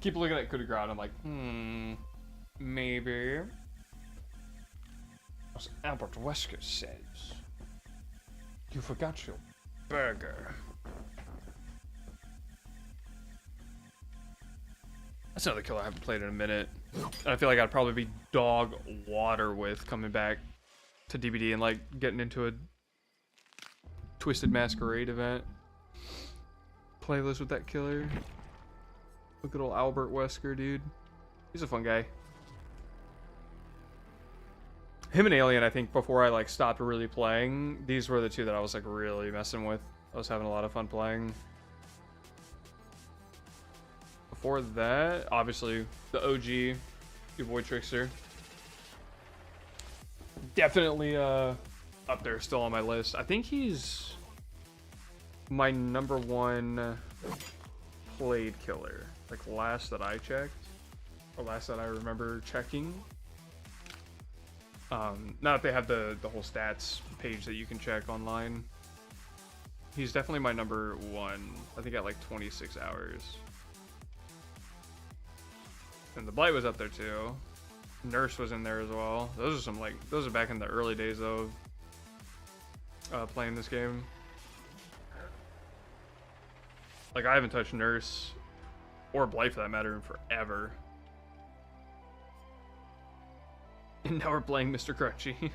Keep looking at coup de grace, I'm like, maybe. As Albert Wesker says, you forgot your burger. That's another killer I haven't played in a minute. And I feel like I'd probably be dog water with coming back to DBD and like getting into a Twisted Masquerade event. Playlist with that killer. Look at old Albert Wesker, dude. He's a fun guy. Him and Alien, I think, before I like stopped really playing, these were the two that I was like really messing with. I was having a lot of fun playing. Before that, obviously, the OG, your boy Trickster. Definitely up there, still on my list. I think he's my #1 played killer. Like last that I checked, or last that I remember checking. Now that they have the whole stats page that you can check online, he's definitely my #1. I think at like 26 hours. And the Blight was up there too. Nurse was in there as well. Those are some like, those are back in the early days of playing this game. Like I haven't touched Nurse or Blight for that matter in forever. And now we're playing Mr. Crunchy. We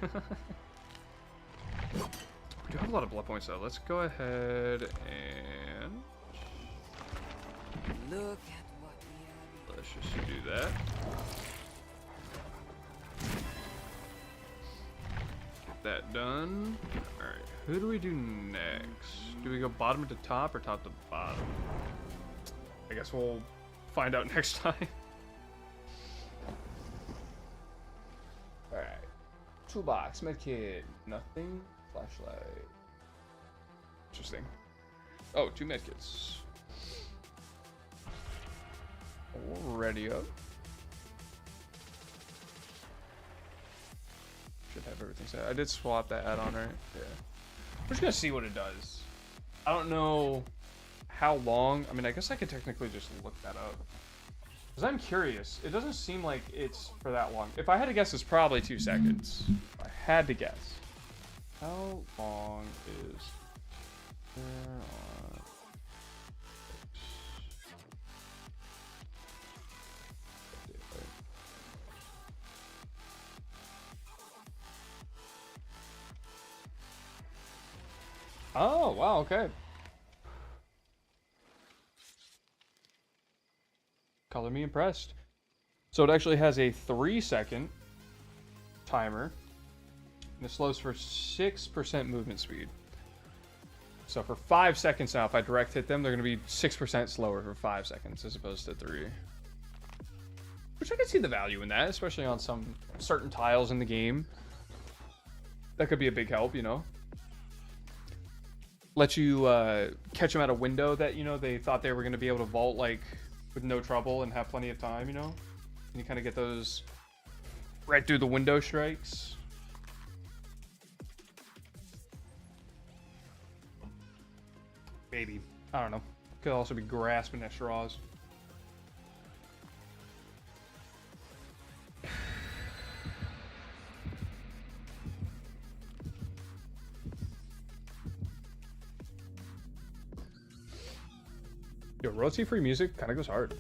do have a lot of blood points though. Let's go ahead and Look at what we have. let's just do that. Get that done. Alright, who do we do next? Do we go bottom to top or top to bottom? I guess we'll find out next time. Alright. Toolbox, medkit, nothing. Flashlight. Interesting. Oh, 2 medkits. Already up. Should have everything set. I did swap that add-on, right? Yeah. We're just gonna see what it does. I don't know how long. I mean, I guess I could technically just look that up. Because I'm curious. It doesn't seem like it's for that long. If I had to guess, it's probably 2 seconds. If I had to guess. How long is there on... Oh, wow, okay. Color me impressed. So it actually has a 3-second timer. And it slows for 6% movement speed. So for 5 seconds now, if I direct hit them, they're going to be 6% slower for 5 seconds as opposed to 3. Which I can see the value in that, especially on some certain tiles in the game. That could be a big help, you know. Let you catch them at a window that, you know, they thought they were going to be able to vault, like, with no trouble and have plenty of time, you know? And you kind of get those right through the window strikes. Maybe. I don't know. Could also be grasping at straws. Yo, royalty-free music kind of goes hard.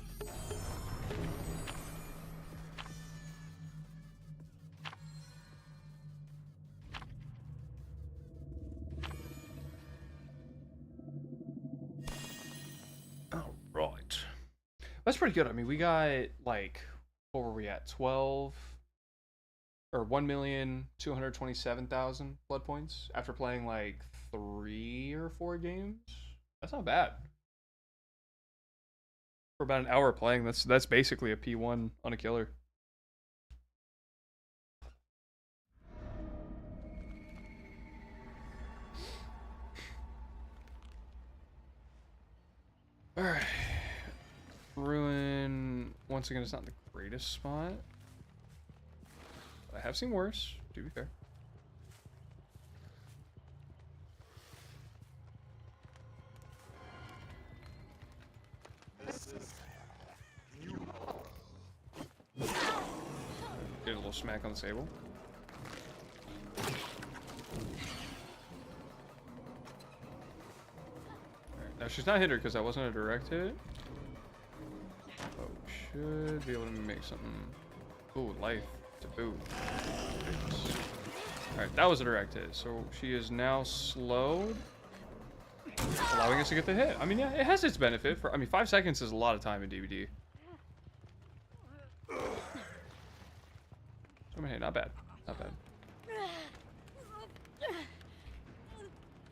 All right. That's pretty good. I mean, we got, like, what were we at? 12 or 1,227,000 blood points after playing, like, 3 or 4 games. That's not bad. For about an hour playing, that's basically a P1 on a killer. Alright. Ruin, once again, it's not the greatest spot. I have seen worse, to be fair. Get a little smack on the table. Alright, now she's not hit her because that wasn't a direct hit. Oh, should be able to make something. Ooh, life to boot. Alright, that was a direct hit. So she is now slowed, allowing us to get the hit. I mean, yeah, it has its benefit. I mean, 5 seconds is a lot of time in DVD. I mean, hey, not bad. Not bad.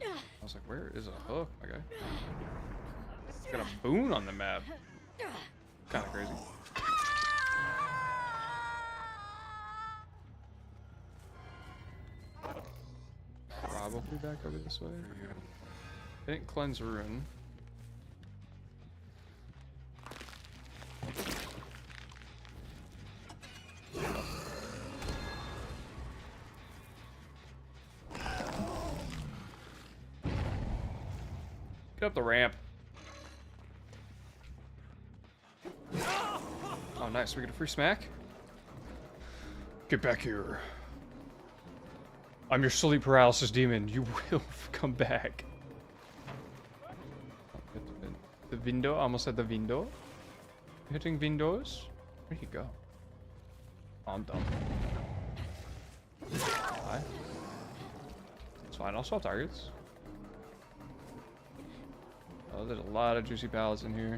I was like, where is a hook, my guy? It's got a boon on the map. Kind of crazy. Probably back over this way. I didn't cleanse ruin. Get up the ramp. Oh, nice. We get a free smack. Get back here. I'm your sleep paralysis demon. You will come back. The window. I almost said the window. Hitting windows. Where'd he go? Oh, I'm dumb. Hi. It's fine. I'll swap targets. Oh, there's a lot of juicy pallets in here.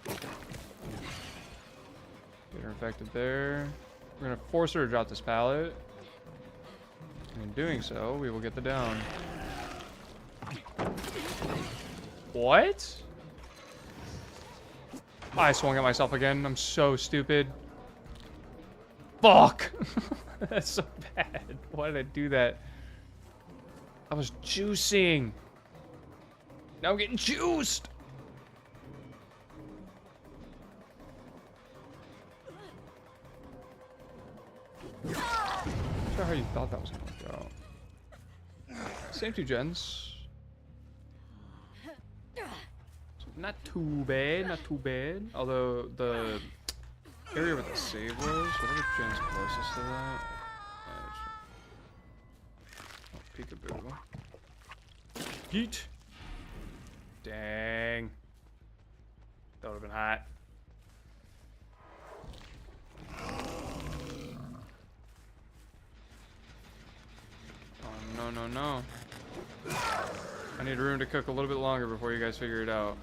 Get her infected there. We're gonna force her to drop this pallet. And in doing so, we will get the down. What? I swung at myself again. I'm so stupid. Fuck! That's so bad. Why did I do that? I was juicing. Now I'm getting juiced. I'm not sure how you thought that was gonna go. Same 2 gens. So not too bad, not too bad. Although the area where the save was, whatever gen's closest to that. Oh, peekaboo. Yeet. Dang. That would have been hot. Oh, no, no, no. I need room to cook a little bit longer before you guys figure it out.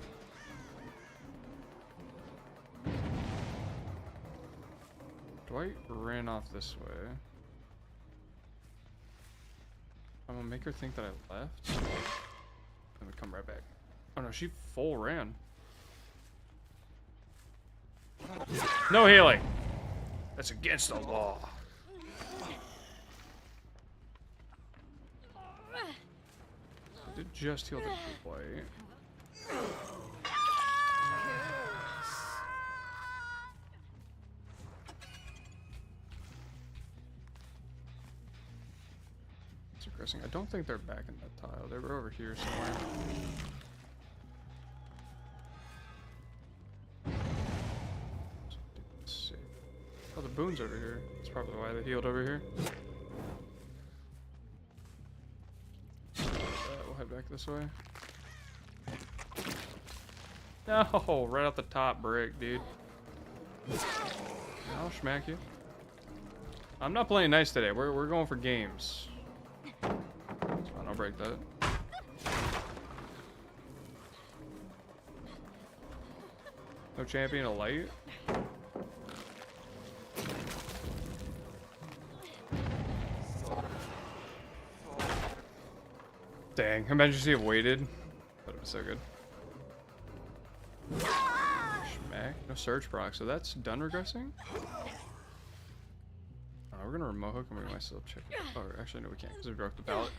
Dwight ran off this way. I'm gonna make her think that I left. Let me come right back. Oh no, she full ran. No healing. That's against the law. I did just heal the boy. It's aggressing. I don't think they're back in that tile. They were over here somewhere. Oh, the boon's over here. That's probably why they healed over here. We'll head back this way. No, right off the top brick, dude. I'll smack you. I'm not playing nice today. We're going for games. That's fine, I'll break that. No champion of light? Dang, imagine if you waited. That would have been so good. Schmack. No surge proc, so that's done regressing? We're gonna remote hook and we might still check it. Oh, actually, no, we can't because we broke the pallet.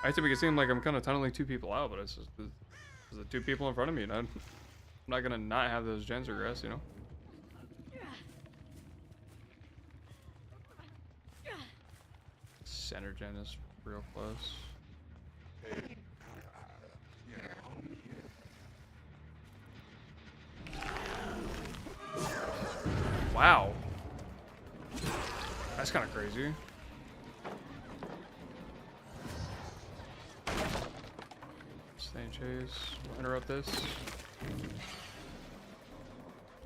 I hate to make it seem like I'm kind of tunneling 2 people out, but it's just the 2 people in front of me, and I'm not gonna not have those gens regress, you know? Center gen is real close. Wow. That's kind of crazy. Stay in chase. We'll interrupt this.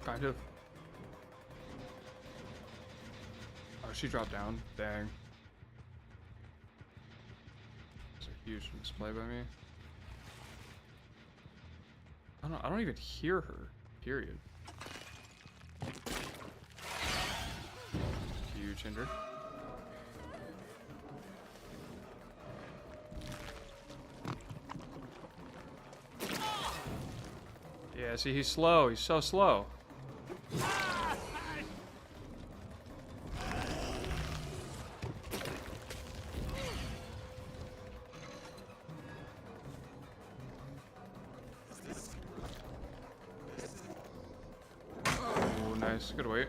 Kind of. Oh, she dropped down. Dang. Huge misplay by me. I don't even hear her. Period. Huge hinder. Yeah, see, he's slow. He's so slow. Nice, good wait.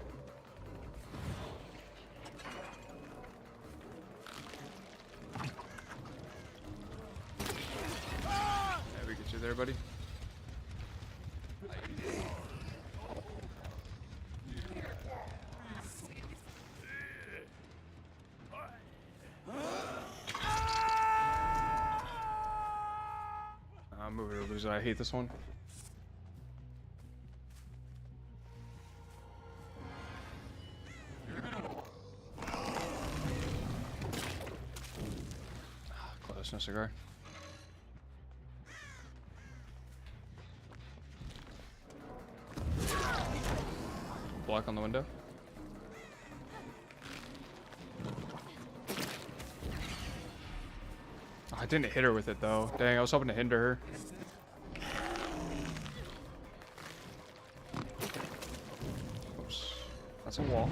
Yeah, we get you there, buddy. I'm moving to lose it. I hate this one. No cigar. Block on the window. Oh, I didn't hit her with it though. Dang, I was hoping to hinder her. Oops. That's a wall.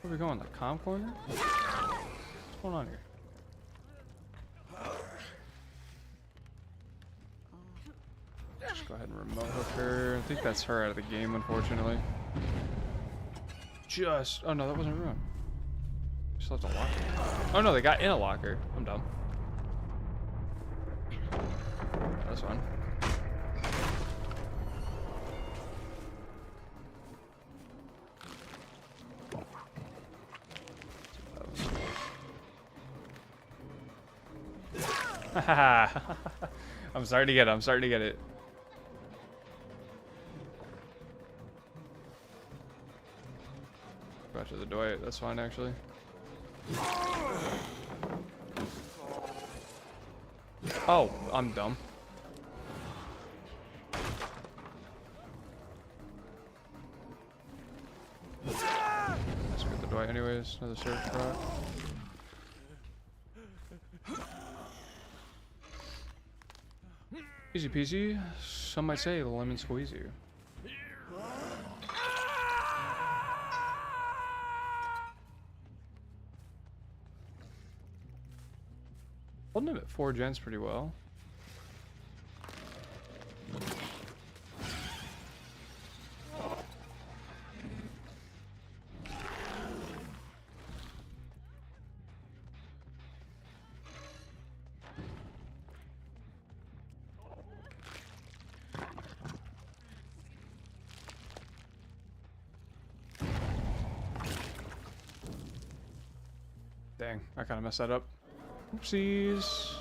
Where are we going? The comm corner? What's going on here? Just go ahead and remote hook her I think that's her out of the game, unfortunately. Just... Oh, no, that wasn't ruined. Just left a locker. Oh, no, they got in a locker. I'm dumb. That's fine. I'm starting to get it. I'm starting to get it. Go to the door. That's fine, actually. Oh, I'm dumb. Let's get the door anyways. Another search rock. Easy peasy. Some might say lemon squeezy. Holding him at 4 gens pretty well. Dang, I kind of messed that up. Oopsies.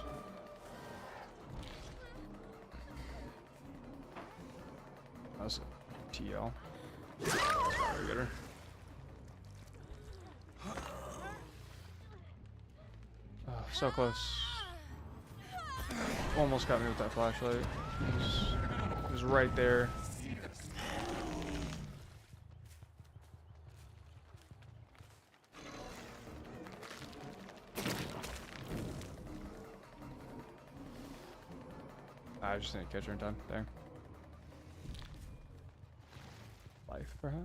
That's a TL. Sorry, get her. Oh, so close. Almost got me with that flashlight. It was right there. I just didn't catch her in time. Dang. Life, perhaps?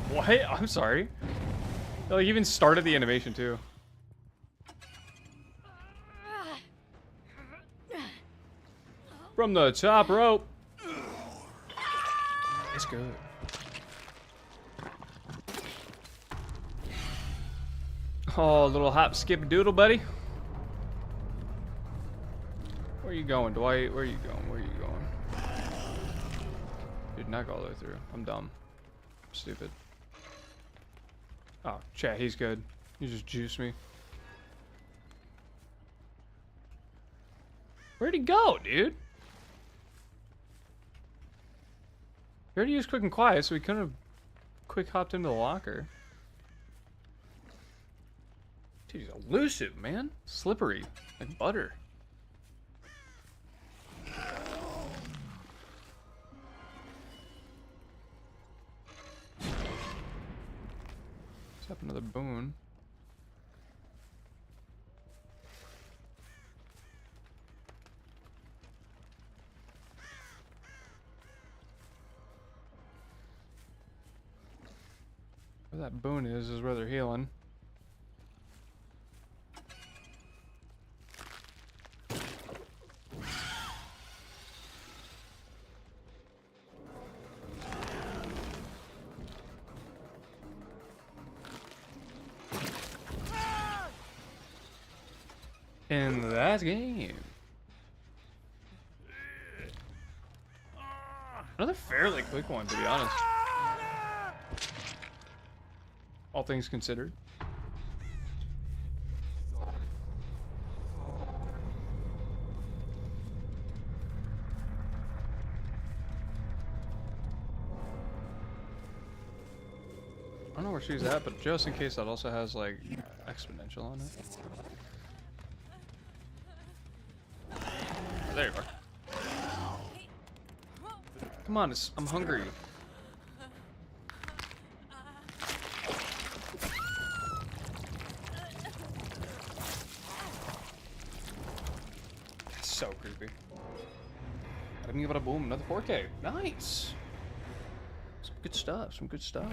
What? I'm sorry. They like even started the animation too. From the top rope. It's good. Oh, little hop, skip, doodle, buddy. Where you going, Dwight? Where you going? Where you going? Did not go all the way through. I'm dumb. I'm stupid. Oh, chat, he's good. You just juiced me. Where'd he go, dude? He already used quick and quiet, so he couldn't have quick hopped into the locker. Dude, he's elusive, man. Slippery. Like butter. Up another boon. Where that boon is where they're healing. In that game. Another fairly quick one, to be honest. All things considered. I don't know where she's at, but just in case that also has like exponential on it. There you are. Come on, I'm hungry. So creepy. Bada bing, bada boom, another 4K. Nice. Some good stuff. Some good stuff.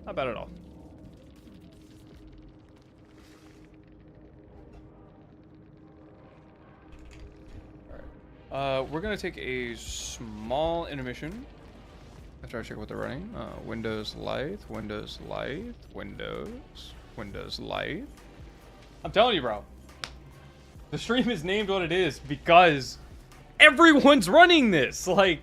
Not bad at all. We're gonna take a small intermission after I check what they're running. Windows Lithe, Windows Lithe, Windows Lithe. I'm telling you, bro. The stream is named what it is because everyone's running this. Like,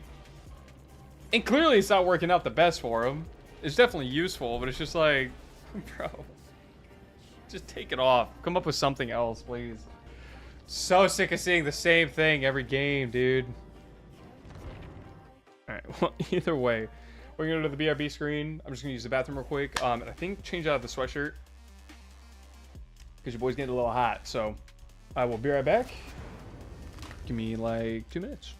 and clearly it's not working out the best for them. It's definitely useful, but it's just like, bro, just take it off. Come up with something else, please. So sick of seeing the same thing every game, dude. Alright, well, either way, we're gonna go to the BRB screen. I'm just gonna use the bathroom real quick. And I think change out of the sweatshirt because your boy's getting a little hot. So I will be right back. Give me like 2 minutes.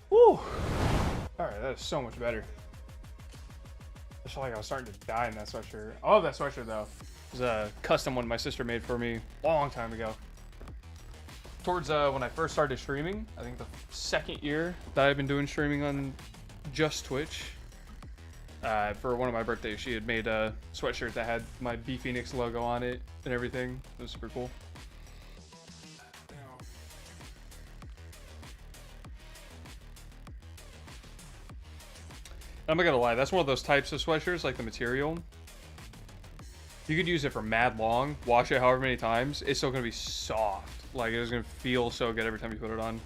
Woo! Alright, that is so much better. I felt like I was starting to die in that sweatshirt. I love that sweatshirt though. It was a custom one my sister made for me a long time ago. Towards when I first started streaming, I think the second year that I've been doing streaming on just Twitch. For one of my birthdays, she had made a sweatshirt that had my B Phoenix logo on it and everything. It was super cool. I'm not gonna lie, that's one of those types of sweatshirts, like the material. You could use it for mad long, wash it however many times, it's still gonna be soft. Like, it's gonna feel so good every time you put it on.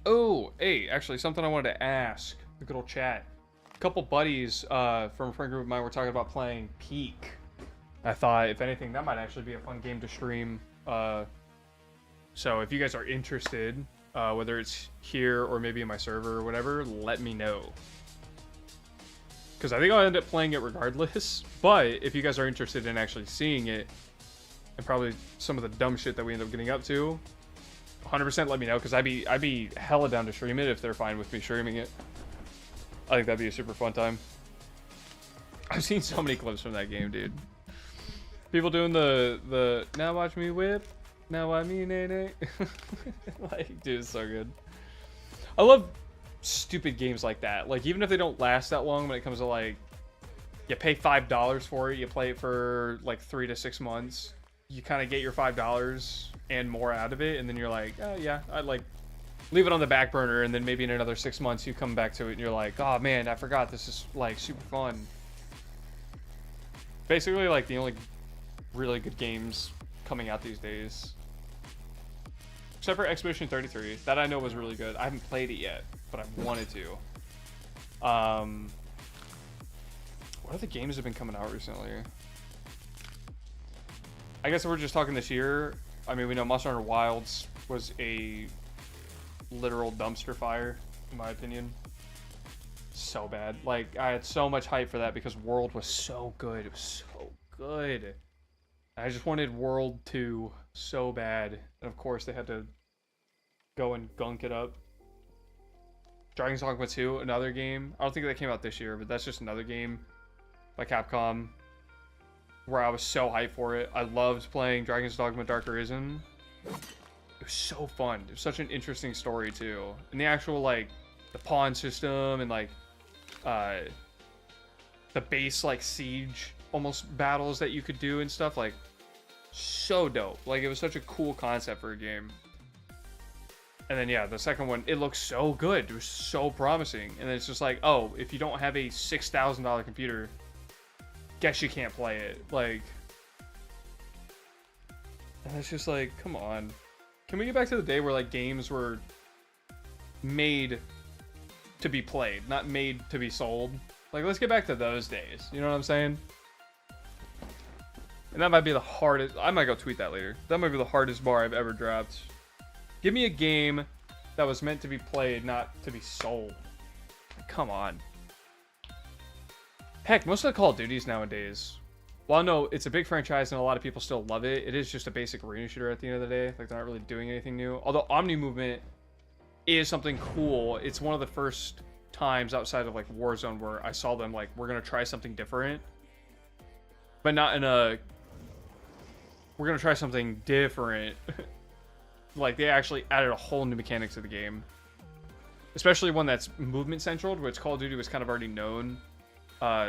Oh, hey, actually, something I wanted to ask the good old chat. A couple buddies from a friend group of mine were talking about playing Peak. I thought, if anything, that might actually be a fun game to stream. So if you guys are interested, whether it's here or maybe in my server or whatever, let me know. Because I think I'll end up playing it regardless. But if you guys are interested in actually seeing it, and probably some of the dumb shit that we end up getting up to, 100% let me know, because I'd be hella down to stream it if they're fine with me streaming it. I think that'd be a super fun time. I've seen so many clips from that game, dude. People doing the now watch me whip. Now I mean it. Like, dude, it's so good. I love stupid games like that. Like, even if they don't last that long, when it comes to like, you pay $5 for it, you play it for like 3 to 6 months, you kind of get your $5 and more out of it, and then you're like, oh yeah, I'd like leave it on the back burner, and then maybe in another 6 months you come back to it and you're like, oh man, I forgot this is like super fun. basically like the only really good games coming out these days. Except for Expedition 33. That I know was really good. I haven't played it yet, but I wanted to. What other games have been coming out recently? I guess if we're just talking this year, I mean, we know Monster Hunter Wilds was a literal dumpster fire, in my opinion. So bad. Like, I had so much hype for that because World was so good. It was so good. I just wanted World 2 so bad. And of course, they had to go and gunk it up. Dragon's Dogma 2, another game. I don't think that came out this year, but that's just another game by Capcom where I was so hyped for it. I loved playing Dragon's Dogma Dark Arisen. It was so fun. It was such an interesting story, too. And the actual, like, the pawn system and, like, the base, like, siege almost battles that you could do and stuff, like, so dope. Like, it was such a cool concept for a game. And then, yeah, the second one, it looks so good. It was so promising. And then it's just like, oh, if you don't have a $6,000 computer, guess you can't play it. Like, and it's just like, come on. Can we get back to the day where, like, games were made to be played, not made to be sold? Like, let's get back to those days. You know what I'm saying? And that might be the hardest. I might go tweet that later. That might be the hardest bar I've ever dropped. Give me a game that was meant to be played, not to be sold. Come on. Heck, most of the Call of Duties nowadays, while no, it's a big franchise and a lot of people still love it, it is just a basic arena shooter at the end of the day. Like, they're not really doing anything new. Although Omni Movement is something cool. It's one of the first times outside of, like, Warzone where I saw them, like, we're going to try something different. But not in a... We're going to try something different. Like, they actually added a whole new mechanic to the game. Especially one that's movement-central, which Call of Duty was kind of already known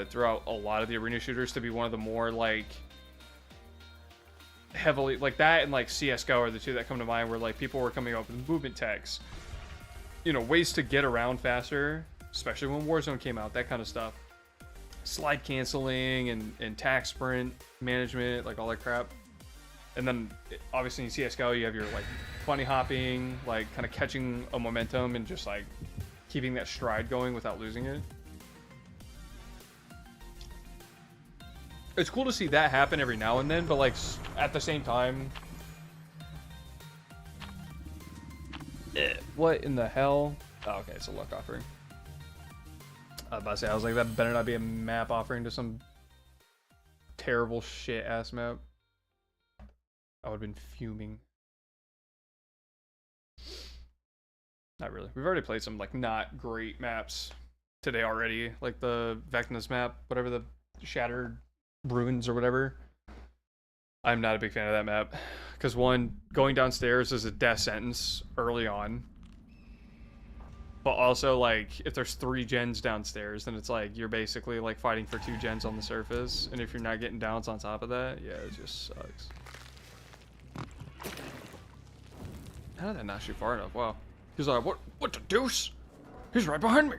throughout a lot of the arena shooters to be one of the more, like, heavily... Like, that and, like, CSGO are the two that come to mind where, like, people were coming up with movement techs. You know, ways to get around faster, especially when Warzone came out, that kind of stuff. Slide canceling and tac sprint management, like, all that crap. And then, obviously, in CSGO, you have your, like, bunny hopping, like, kind of catching a momentum and just, like, keeping that stride going without losing it. It's cool to see that happen every now and then, but, like, at the same time... What in the hell? Oh, okay, it's a luck offering. I was about to say, I was like, that better not be a map offering to some terrible shit-ass map. I would have been fuming. Not really. We've already played some, like, not great maps today already. Like the Vecna's map, whatever, the Shattered Ruins or whatever. I'm not a big fan of that map. Because, one, going downstairs is a death sentence early on. But also, like, if there's 3 gens downstairs, then it's like you're basically, like, fighting for 2 gens on the surface. And if you're not getting downs on top of that, yeah, it just sucks. How did that not shoot far enough? Wow. He's like, what the deuce? He's right behind me.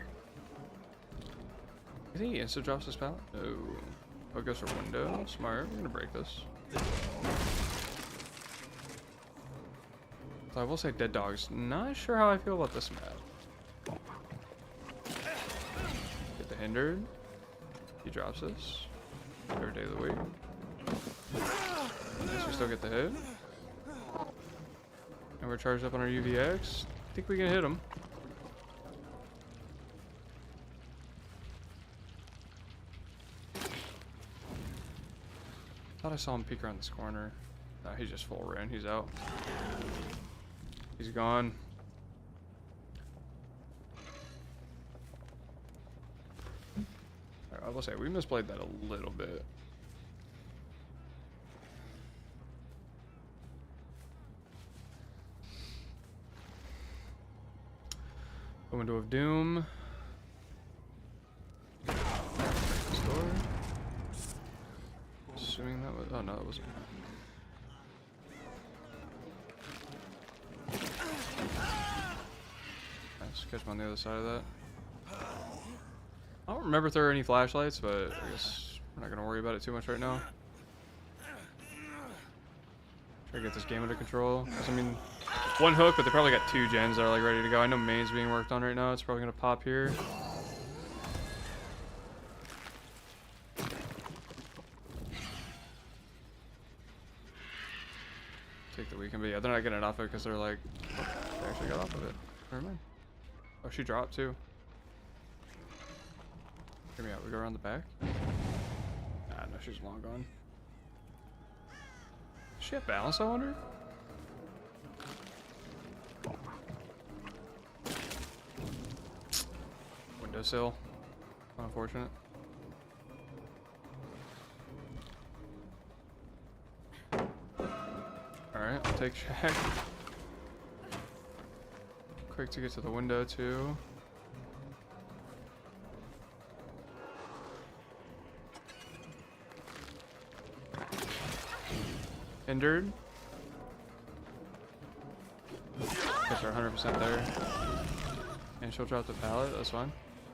You think he insta drops this pallet? No. Oh, it goes for window. Smart. We're gonna break this. So I will say Dead Dogs. Not sure how I feel about this map. Get the hindered. He drops this. Every day of the week. I guess we still get the hit. And we're charged up on our UVX. I think we can hit him. Thought I saw him peek around this corner. No, he's just full ran. He's out. He's gone. Alright, I will say, we misplayed that a little bit. Window of Doom. Store. Assuming that was... Oh, no, that wasn't. Nice. Catch him on the other side of that. I don't remember if there were any flashlights, but I guess We're not gonna worry about it too much right now. Try to get this game under control. 'Cause, I mean, one hook, but they probably got 2 gens that are like ready to go. I know main's being worked on right now. It's probably gonna pop here. Take the weekend, but yeah, they're not getting off of it because they're like, oh, they actually got off of it. Never mind. Oh, she dropped too. Hear me out. We go around the back. Ah, no, she's long gone. Does she have balance, I wonder? Windowsill. Unfortunate. Alright, I'll take check. Quick to get to the window too. Hindered. Guess we're 100% there. And she'll drop the pallet, that's fine.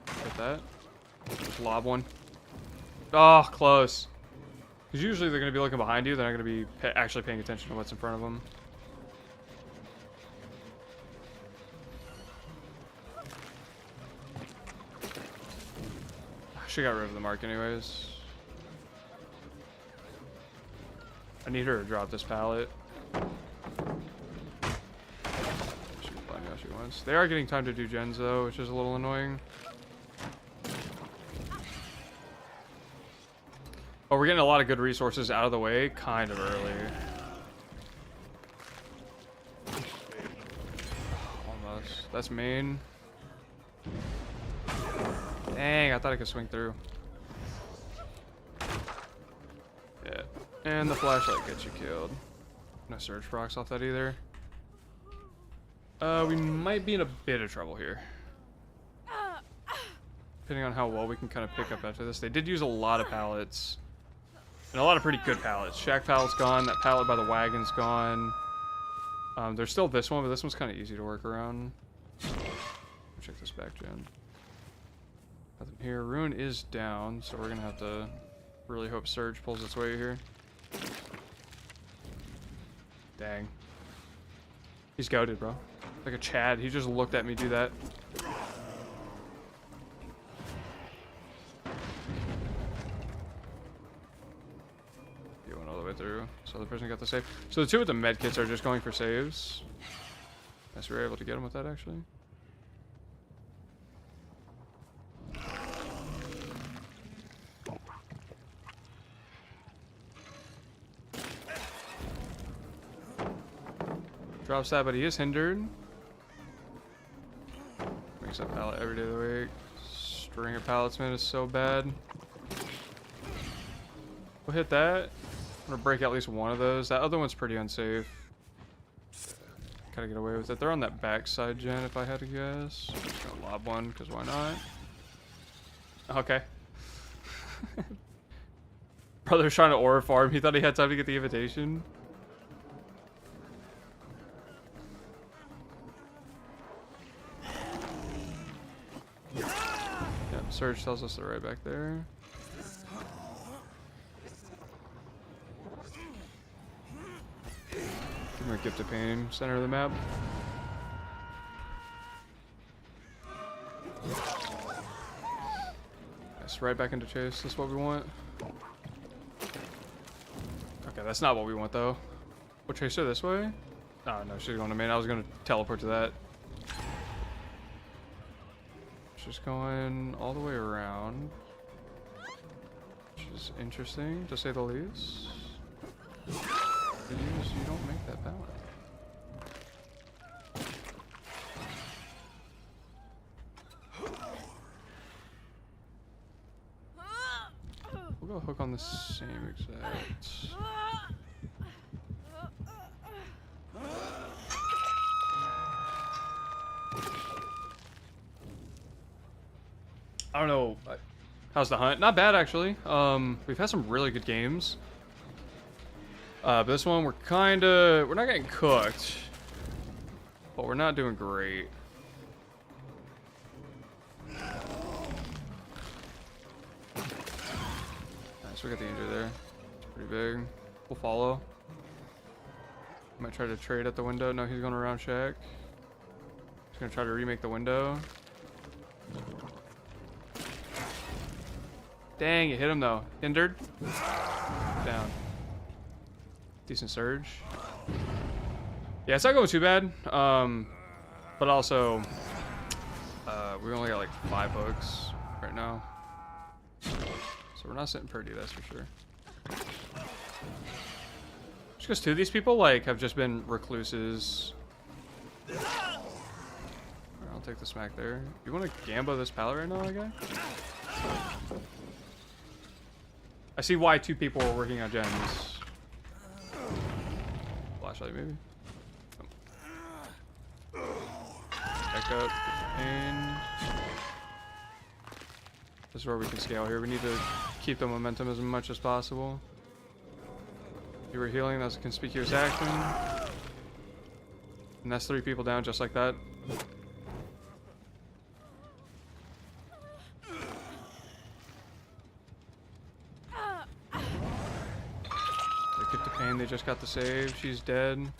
Get that. Just lob one. Oh, close. Because usually they're going to be looking behind you, they're not going to be actually paying attention to what's in front of them. She got rid of the mark anyways. I need her to drop this pallet. She can find out she wants. They are getting time to do gens though, which is a little annoying. But we're getting a lot of good resources out of the way kind of early. Almost. That's main. Dang, I thought I could swing through. Yeah. And the flashlight gets you killed. No surge procs off that either. We might be in a bit of trouble here. Depending on how well we can kind of pick up after this. They did use a lot of pallets. And a lot of pretty good pallets. Shack pallet's gone. That pallet by the wagon's gone. There's still this one, but this one's kind of easy to work around. Check this back gen. Nothing here. Ruin is down, so we're going to have to really hope Surge pulls its way here. Dang. He's goated, bro. Like a Chad. He just looked at me do that. He went all the way through. So the person got the save. So the 2 with the med kits are just going for saves. Nice, we were able to get him with that, actually. Drops that, but he is hindered. Makes that pallet every day of the week. String of pallets, man, is so bad. We'll hit that. I'm gonna break at least one of those. That other one's pretty unsafe. Gotta get away with it. They're on that backside gen, if I had to guess. I'm just gonna lob one, because why not? Okay. Brother's trying to aura farm. He thought he had time to get the invitation. Surge tells us they're right back there. Give him a gift of pain, center of the map. Yes, right back into chase. That's what we want. Okay, that's not what we want though. We'll chase her this way. Oh no, she's going to main. I was going to teleport to that. Just going all the way around, which is interesting to say the least. You don't make that pallet. We'll go hook on the same exact. I don't know. How's the hunt? Not bad, actually. We've had some really good games. But this one, we're not getting cooked. But we're not doing great. Nice. So we got the injury there. It's pretty big. We'll follow. Might try to trade at the window. No, he's going around shack. He's gonna try to remake the window. Dang, it hit him though. Hindered. Down. Decent surge. Yeah, it's not going too bad. But also, we only got like 5 hooks right now. So we're not sitting pretty, that's for sure. Just because 2 of these people like have just been recluses. Alright, I'll take the smack there. You want to gambo this pallet right now, guy? I see why 2 people were working on gems. Flashlight maybe. Back up. And this is where we can scale here. We need to keep the momentum as much as possible. You were healing, that's a conspicuous action. And that's 3 people down just like that. They get the pain, they just got the save. She's dead.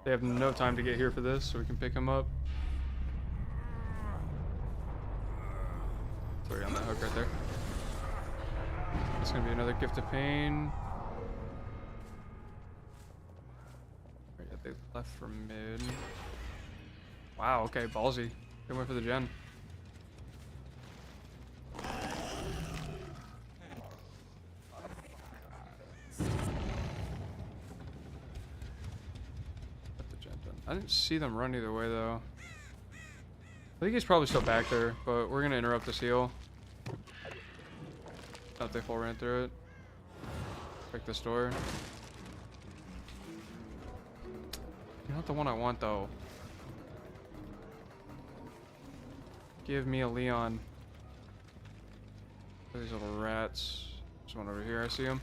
They have no time to get here for this, so we can pick him up. Throw you on that hook right there. It's gonna be another gift of pain. Right, yeah, they left from mid. Wow, okay, ballsy. They went for the gen. I didn't see them run either way though. I think he's probably still back there, but we're gonna interrupt this heal. Thought they full ran through it. Pick this door. You're not the one I want though. Give me a Leon. These little rats. There's one over here, I see him.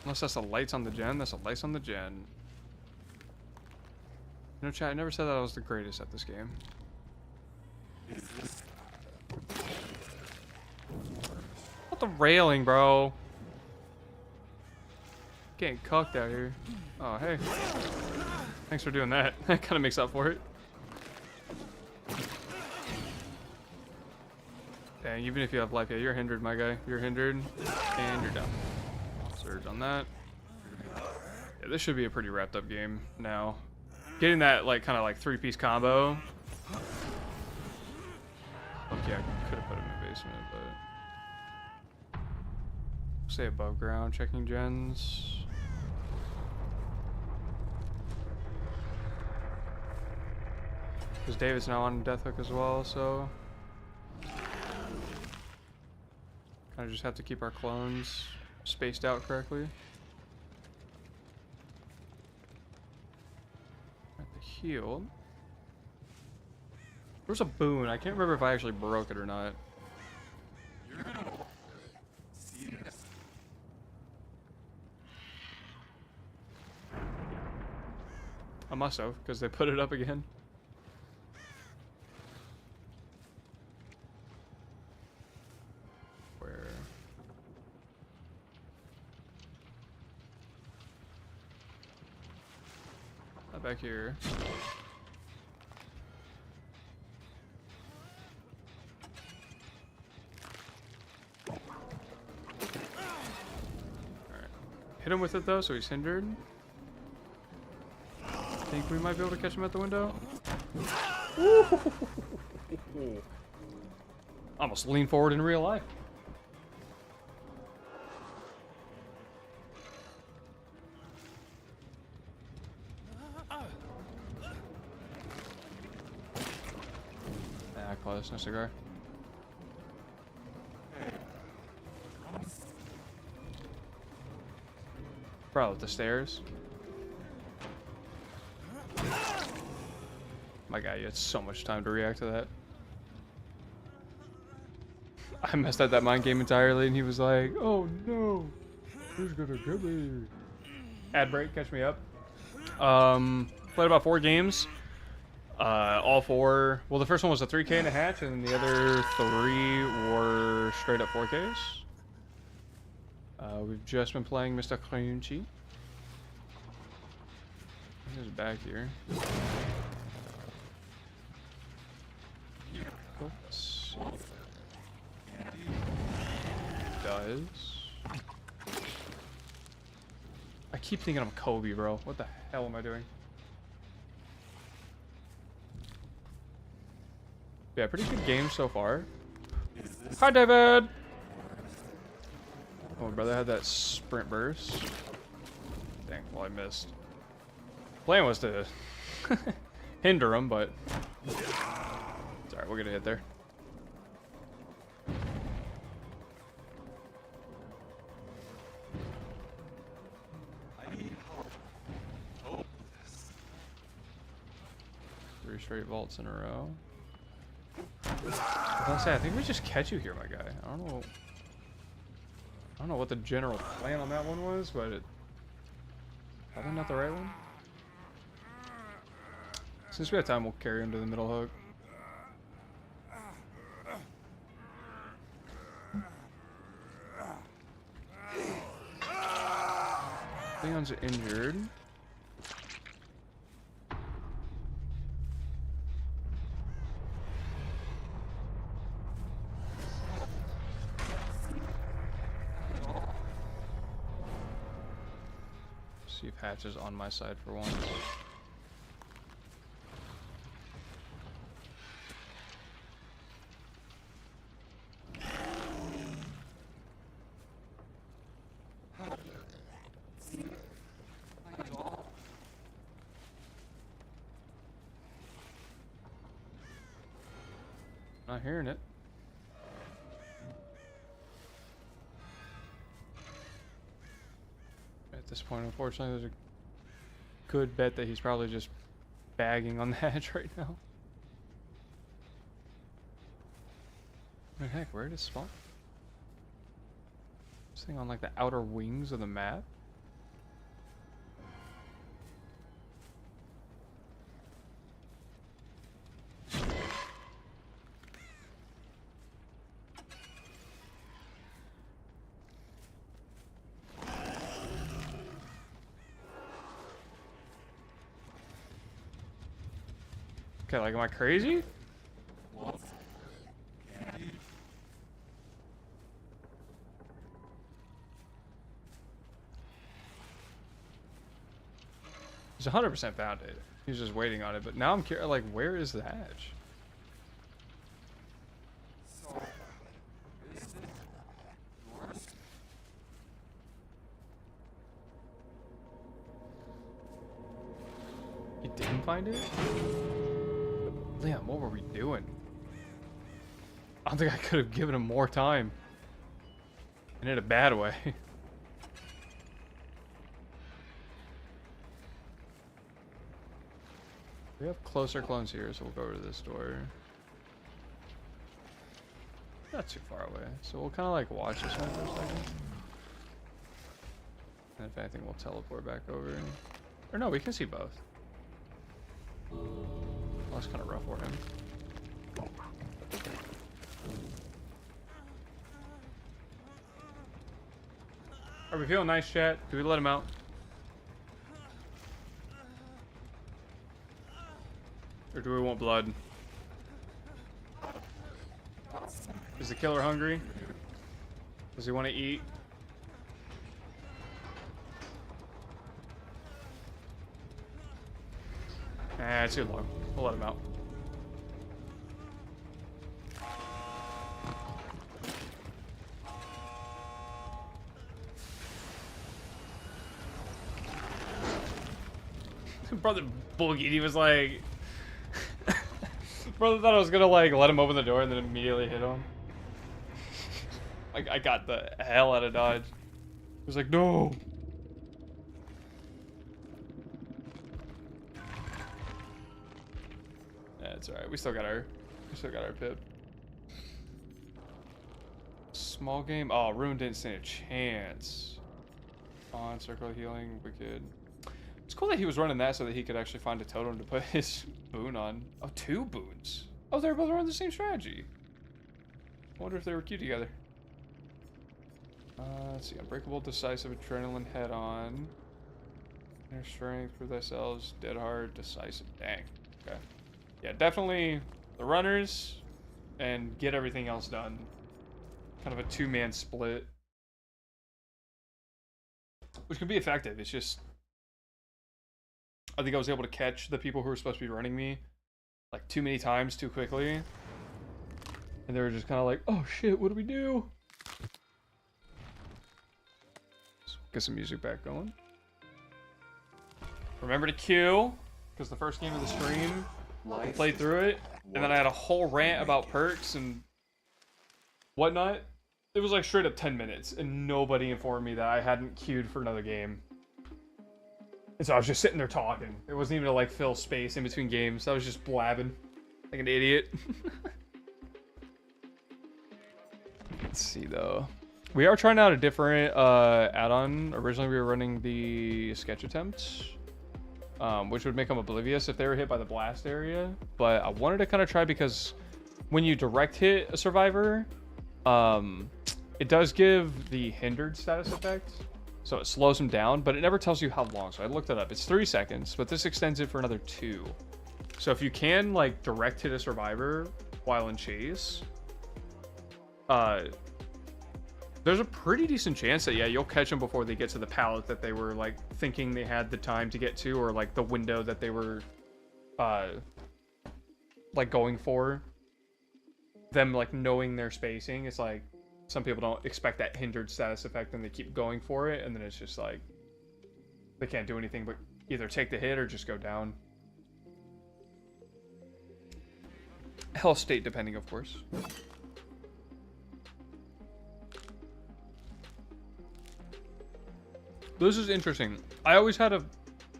Unless that's the lights on the gen, that's the lights on the gen. You know, chat, I never said that I was the greatest at this game. What the railing, bro? Getting cucked out here. Oh, hey. Thanks for doing that. That kind of makes up for it. Dang, even if you have life, yeah, you're hindered, my guy. You're hindered, and you're down. Surge on that. Yeah, this should be a pretty wrapped up game now. Getting that like kind of like 3-piece combo. Okay, I could have put him in the basement, but stay above ground, checking gens. Because David's now on death hook as well, so kind of just have to keep our clones spaced out correctly. Healed. There's a boon. I can't remember if I actually broke it or not. I must have, because they put it up again. Where? Not back here. Hit him with it though, so he's hindered. Think we might be able to catch him at the window. Almost lean forward in real life. Ah, close, no cigar. Bro, the stairs. My guy, you had so much time to react to that. I messed up that mind game entirely, and he was like, "Oh no, who's gonna get me?" Ad break, catch me up. Played about 4 games. All 4. Well, the first one was a 3K and a hatch, and the other 3 were straight up 4Ks. We've just been playing Mr. Crunchy. He's back here. Let's see. Does. I keep thinking I'm Kobe, bro. What the hell am I doing? Yeah, pretty good game so far. Hi, David! Oh, my brother had that sprint burst. Dang, well, I missed. Plan was to hinder him, but it's alright, we're gonna hit there. Three straight vaults in a row. I think we just catch you here, my guy. I don't know what the general plan on that one was, but it probably not the right one. Since we have time, we'll carry him to the middle hook. Leon's injured. See if Hatch is on my side for once. Not hearing it. At this point, unfortunately, there's a good bet that he's probably just bagging on the hatch right now. I mean, heck, where did it spawn? This thing on like the outer wings of the map? Okay, like, am I crazy? He's 100% found it. He's just waiting on it, but now I'm curious, like, where is the hatch? He didn't find it? Liam, what were we doing? I don't think I could have given him more time. And in a bad way. We have closer clones here, so we'll go over to this door. Not too far away. So we'll kind of like watch this one for a second. And if anything, we'll teleport back over. Or no, we can see both. That's kind of rough for him. Are we feeling nice, chat? Do we let him out? Or do we want blood? Is the killer hungry? Does he want to eat? Nah, it's too low. We'll let him out. Brother boogied. He was like... Brother thought I was gonna like let him open the door and then immediately hit him. I got the hell out of dodge. He was like, no! That's alright. We still got our pip. Small game. Oh, Ruin didn't stand a chance. On circle healing, wicked. It's cool that he was running that so that he could actually find a totem to put his boon on. Oh, 2 boons. Oh, they were both running the same strategy. I wonder if they were cute together. Let's see. Unbreakable, decisive, adrenaline, head on. Inner strength, prove thyself, dead hard, decisive. Dang. Okay. Yeah, definitely the runners and get everything else done. Kind of a two-man split. Which can be effective. It's just, I think I was able to catch the people who were supposed to be running me like too many times too quickly. And they were just kind of like, oh shit, what do we do? Let's get some music back going. Remember to queue, because the first game of the stream, I played through it, and then I had a whole rant about perks and whatnot. It was like straight up 10 minutes, and nobody informed me that I hadn't queued for another game. And so I was just sitting there talking. It wasn't even to like fill space in between games. I was just blabbing like an idiot. Let's see though. We are trying out a different add-on. Originally we were running the sketch attempts, which would make them oblivious if they were hit by the blast area. But I wanted to kind of try because when you direct hit a survivor, it does give the hindered status effect. So it slows them down, but it never tells you how long. So I looked it up. It's 3 seconds, but this extends it for another 2. So if you can like direct hit a survivor while in chase, there's a pretty decent chance that, yeah, you'll catch them before they get to the pallet that they were like thinking they had the time to get to, or like the window that they were like going for. Them like knowing their spacing. It's like some people don't expect that hindered status effect and they keep going for it, and then it's just like they can't do anything but either take the hit or just go down. Health state depending, of course. This is interesting. I always had a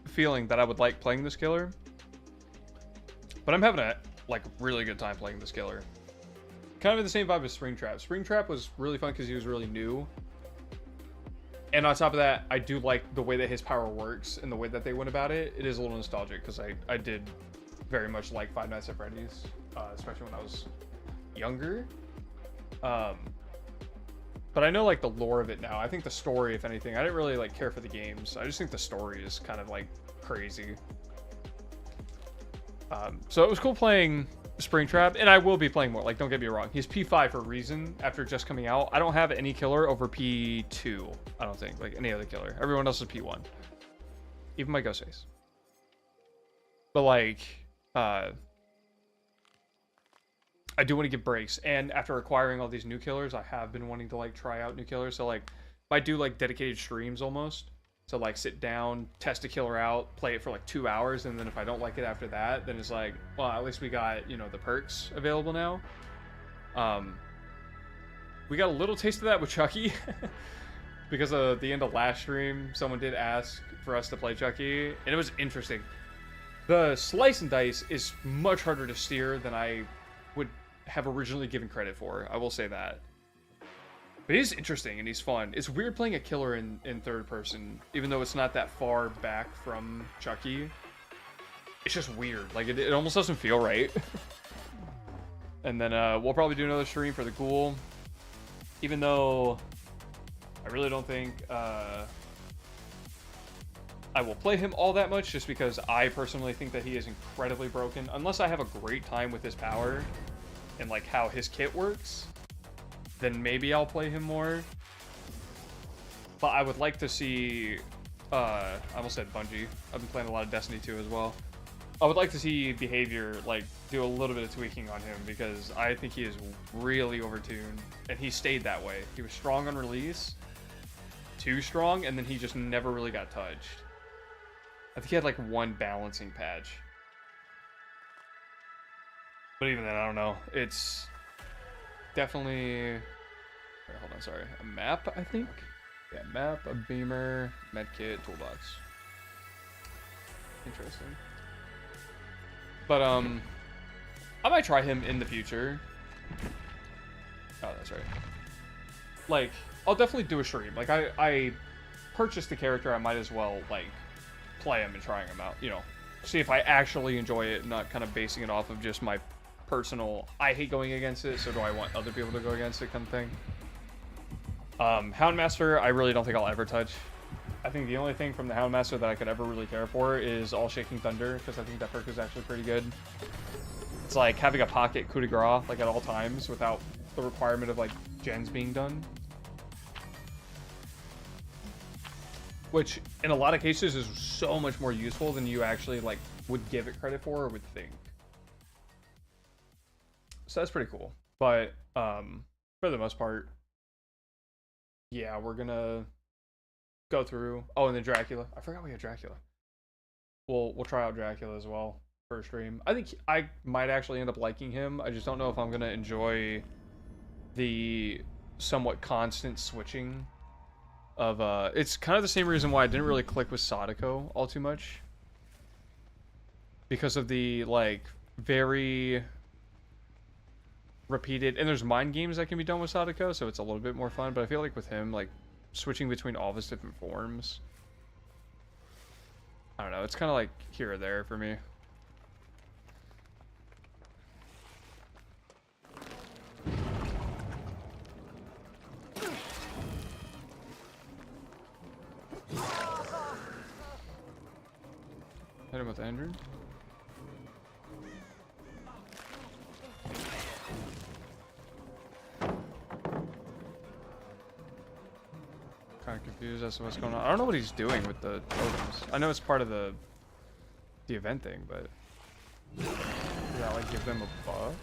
feeling that I would like playing this killer, but I'm having a like really good time playing this killer. Kind of in the same vibe as Springtrap. Springtrap was really fun because he was really new. And on top of that, I do like the way that his power works and the way that they went about it. It is a little nostalgic because I did very much like Five Nights at Freddy's, especially when I was younger. But I know like the lore of it now. I think the story, if anything, I didn't really like care for the games. I just think the story is kind of like crazy. So it was cool playing Springtrap, and I will be playing more. Like, don't get me wrong, he's P5 for a reason after just coming out. I don't have any killer over P2. I don't think, like any other killer. Everyone else is P1, even my Ghostface. But like, I do want to give breaks, and after acquiring all these new killers, I have been wanting to like try out new killers. So like, I do like dedicated streams almost. So like sit down, test a killer out, play it for like 2 hours, and then if I don't like it after that, then it's like, well, at least we got, you know, the perks available now. We got a little taste of that with Chucky. Because at the end of last stream, someone did ask for us to play Chucky, and it was interesting. The slice and dice is much harder to steer than I would have originally given credit for. I will say that. But he's interesting and he's fun. It's weird playing a killer in third person, even though it's not that far back from Chucky. It's just weird. Like, it almost doesn't feel right. And then we'll probably do another stream for the Ghoul. Even though I really don't think I will play him all that much, just because I personally think that he is incredibly broken. Unless I have a great time with his power and like how his kit works, then maybe I'll play him more. But I would like to see, I almost said Bungie. I've been playing a lot of Destiny 2 as well. I would like to see behavior, like, do a little bit of tweaking on him, because I think he is really overtuned, and he stayed that way. He was strong on release, too strong, and then he just never really got touched. I think he had, like, one balancing patch. But even then, I don't know. It's definitely... Wait, hold on, sorry. A map, I think? Yeah, map, a beamer, medkit, toolbox. Interesting. But, I might try him in the future. Oh, that's right. Like, I'll definitely do a stream. Like, I purchased the character, I might as well, like, play him and trying him out. You know, see if I actually enjoy it, not kind of basing it off of just my personal, I hate going against it, so do I want other people to go against it kind of thing. Houndmaster, I really don't think I'll ever touch. I think the only thing from the Houndmaster that I could ever really care for is All Shaking Thunder, because I think that perk is actually pretty good. It's like having a pocket coup de grace like at all times without the requirement of like gens being done. Which in a lot of cases is so much more useful than you actually like would give it credit for or would think. So that's pretty cool. But for the most part, yeah, we're gonna go through. Oh, and then Dracula. I forgot we had Dracula. We'll try out Dracula as well for a stream. I think I might actually end up liking him. I just don't know if I'm gonna enjoy the somewhat constant switching of it's kind of the same reason why I didn't really click with Sadako all too much. Because of the like very repeated, and there's mind games that can be done with Sadako, so it's a little bit more fun, but I feel like with him, like switching between all of his different forms, I don't know, it's kind of like here or there for me. Hit him with Andrew. Kind of confused as to what's going on. I don't know what he's doing with the totems. I know it's part of the event thing, but does that like give them a buff?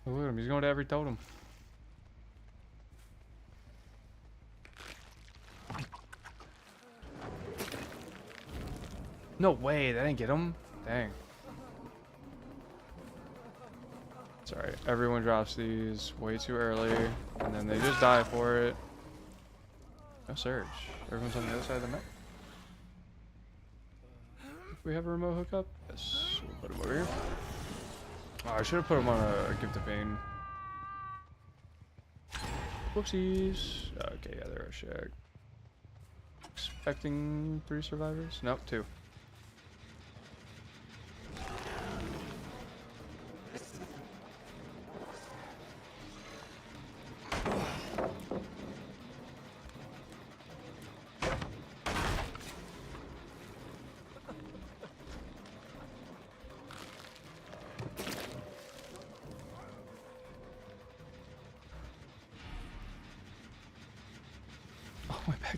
Oh, look at him, he's going to every totem. No way, that didn't get him? Dang. Sorry, everyone drops these way too early, and then they just die for it. No surge. Everyone's on the other side of the map. We have a remote hookup? Yes. We'll put him over here. Oh, I should have put him on a Gift of Pain. Whoopsies. Okay, yeah, they're a shag. Expecting 3 survivors? Nope, 2.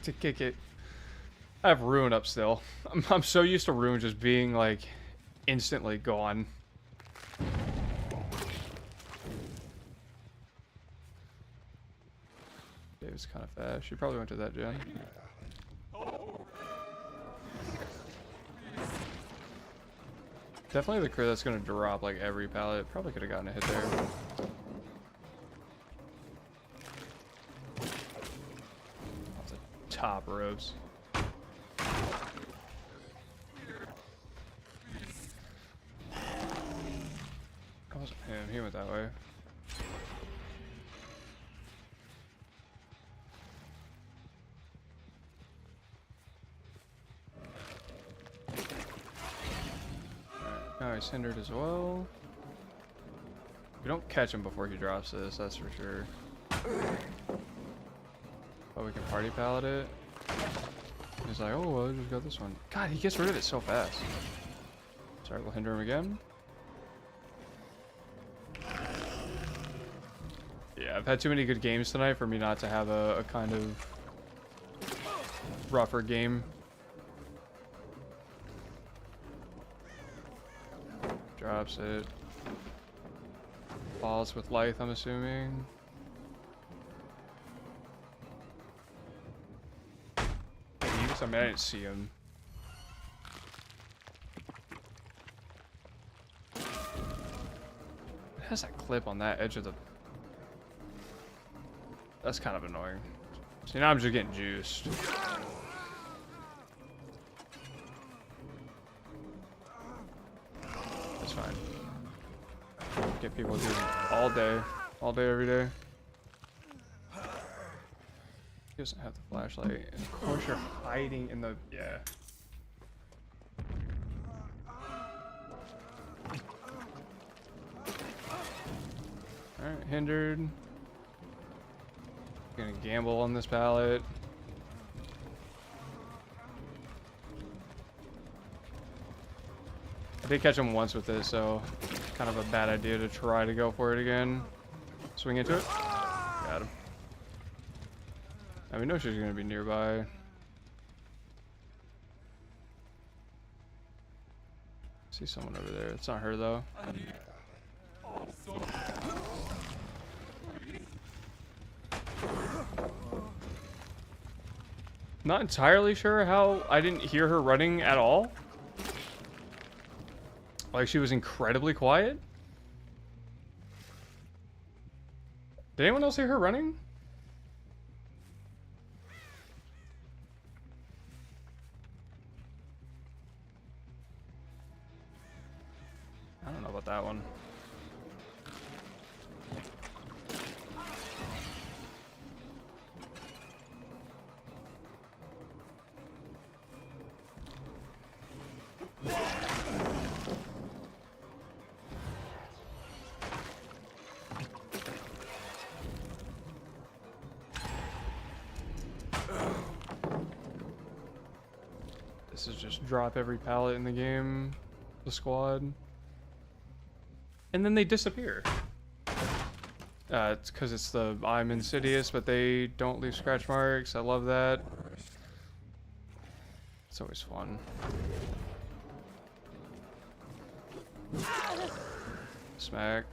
To kick it. I have Ruin up still. I'm so used to Ruin just being like instantly gone. David's kind of fast. She probably went to that gen. Definitely the crit that's gonna drop like every pallet. Probably could have gotten a hit there. Top ropes. That wasn't him. He went that way. Alright, now he's hindered as well. We don't catch him before he drops this, that's for sure. Oh, we can party pallet it. He's like, oh, well, I just got this one. God, he gets rid of it so fast. Sorry, we'll hinder him again. Yeah, I've had too many good games tonight for me not to have a kind of rougher game. Drops it. Falls with Lithe, I'm assuming. I mean, I didn't see him. It has that clip on that edge of the... That's kind of annoying. See, now I'm just getting juiced. That's fine. Get people doing all day, every day. He doesn't have the flashlight. And of course you're hiding in the... Yeah. Alright, hindered. Gonna gamble on this pallet. I did catch him once with this, so kind of a bad idea to try to go for it again. Swing into it. Got him. And we know she's gonna be nearby. See someone over there. It's not her though. Not entirely sure how I didn't hear her running at all. Like she was incredibly quiet. Did anyone else hear her running? I don't know about that one. This is just drop every pallet in the game, the squad. And then they disappear. It's because it's the I'm insidious, but they don't leave scratch marks. I love that. It's always fun. Smack.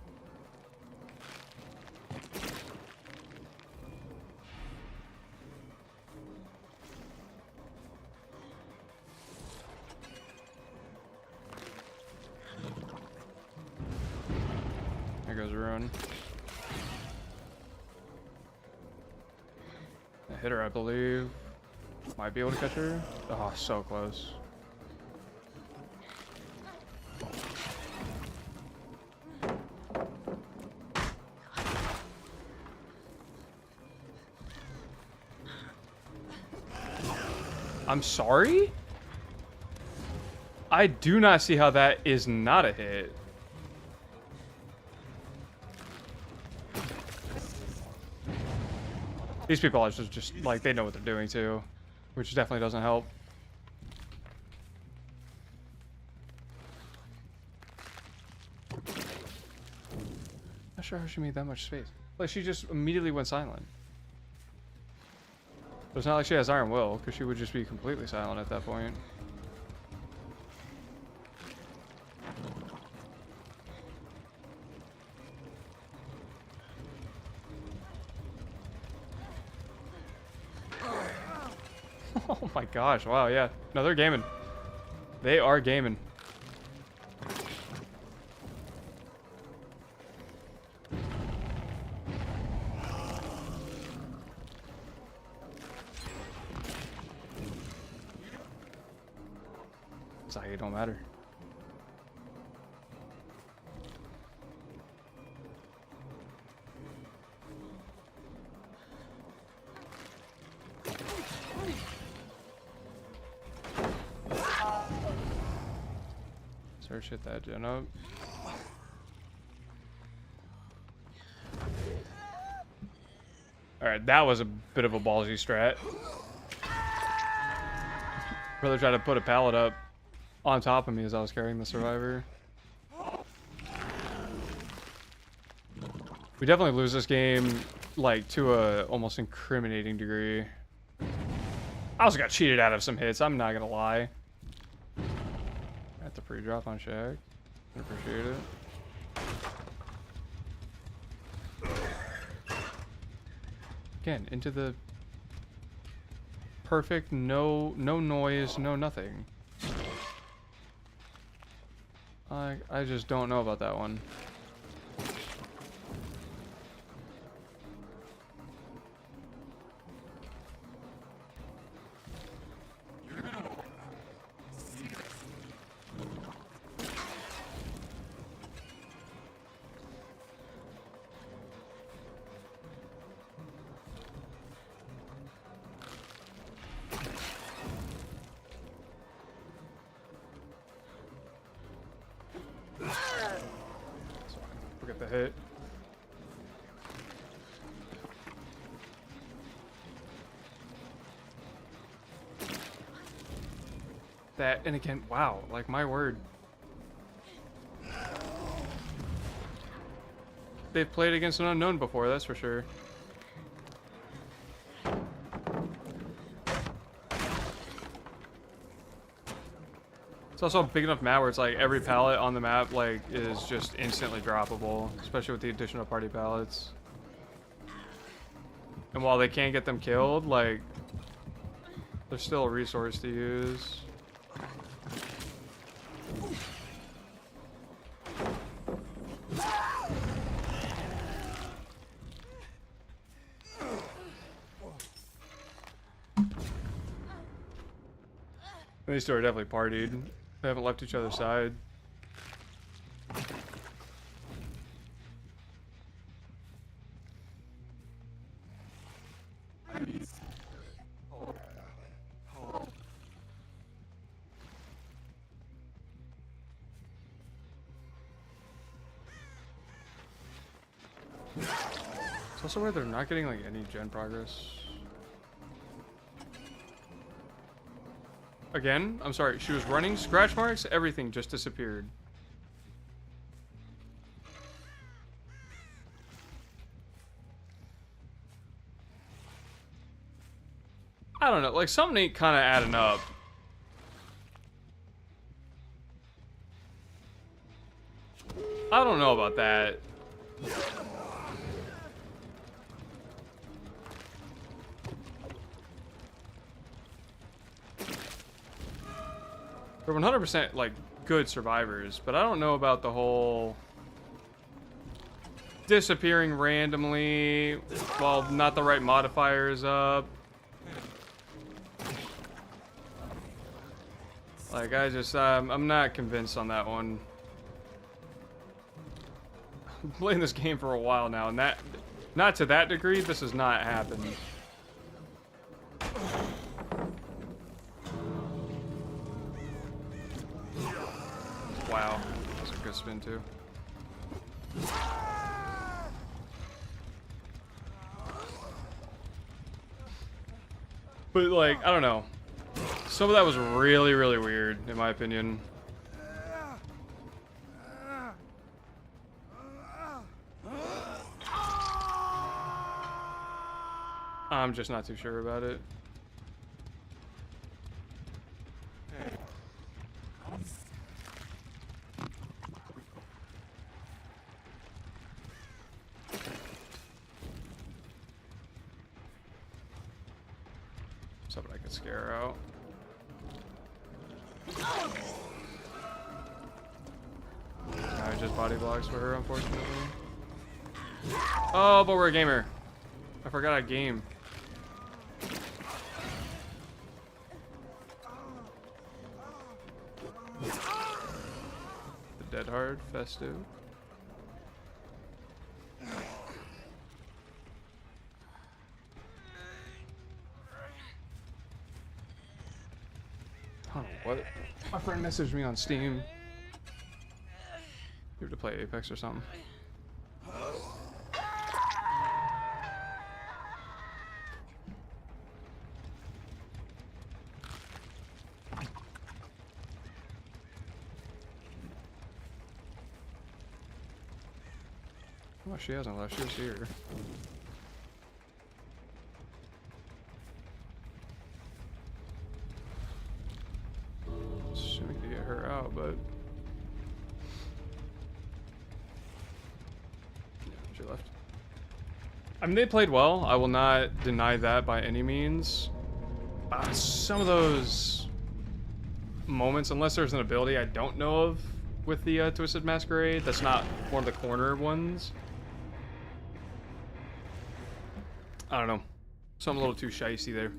There goes Ruin. I hit her, I believe. Might be able to catch her. Oh, so close. I'm sorry? I do not see how that is not a hit. These people are just like, they know what they're doing too, which definitely doesn't help. Not sure how she made that much space. Like, she just immediately went silent. But it's not like she has Iron Will, because she would just be completely silent at that point. Oh my gosh, wow, yeah. No, they're gaming. They are gaming. It's like it don't matter. Search hit that gen up. Alright, that was a bit of a ballsy strat. Brother tried to put a pallet up on top of me as I was carrying the survivor. We definitely lose this game, like, to a almost incriminating degree. I also got cheated out of some hits, I'm not gonna lie. That's a free drop on Shaq. I appreciate it. Again, into the perfect, no noise, no nothing. I just don't know about that one. Forget the hit. That, and again, wow, like my word. They've played against an unknown before, that's for sure. It's also a big enough map where it's like every pallet on the map like is just instantly droppable, especially with the additional party pallets. And while they can't get them killed, like there's still a resource to use. These two are definitely partied. They haven't left each other's side. It's also where they're not getting like any gen progress. Again, I'm sorry, she was running, scratch marks, everything just disappeared. I don't know, like something ain't kind of adding up. I don't know about that. They're 100% like good survivors, but I don't know about the whole disappearing randomly while not the right modifiers up. Like I just, I'm not convinced on that one. I'm playing this game for a while now, and that, not to that degree, this has not happened. Wow, that's a good spin too. But like, I don't know. Some of that was really, really weird, in my opinion. I'm just not too sure about it. Something I could scare her out. Alright, just body blocks for her, unfortunately. Oh, but we're a gamer. I forgot I game. The Dead Hard Festive. Oh, what? My friend messaged me on Steam. You have to play Apex or something. Oh, she hasn't left. She was here. Assuming to get her out, but yeah, she left. I mean, they played well. I will not deny that by any means. Some of those moments, unless there's an ability I don't know of with the Twisted Masquerade, that's not one of the corner ones. I don't know. Something a little too shicey there.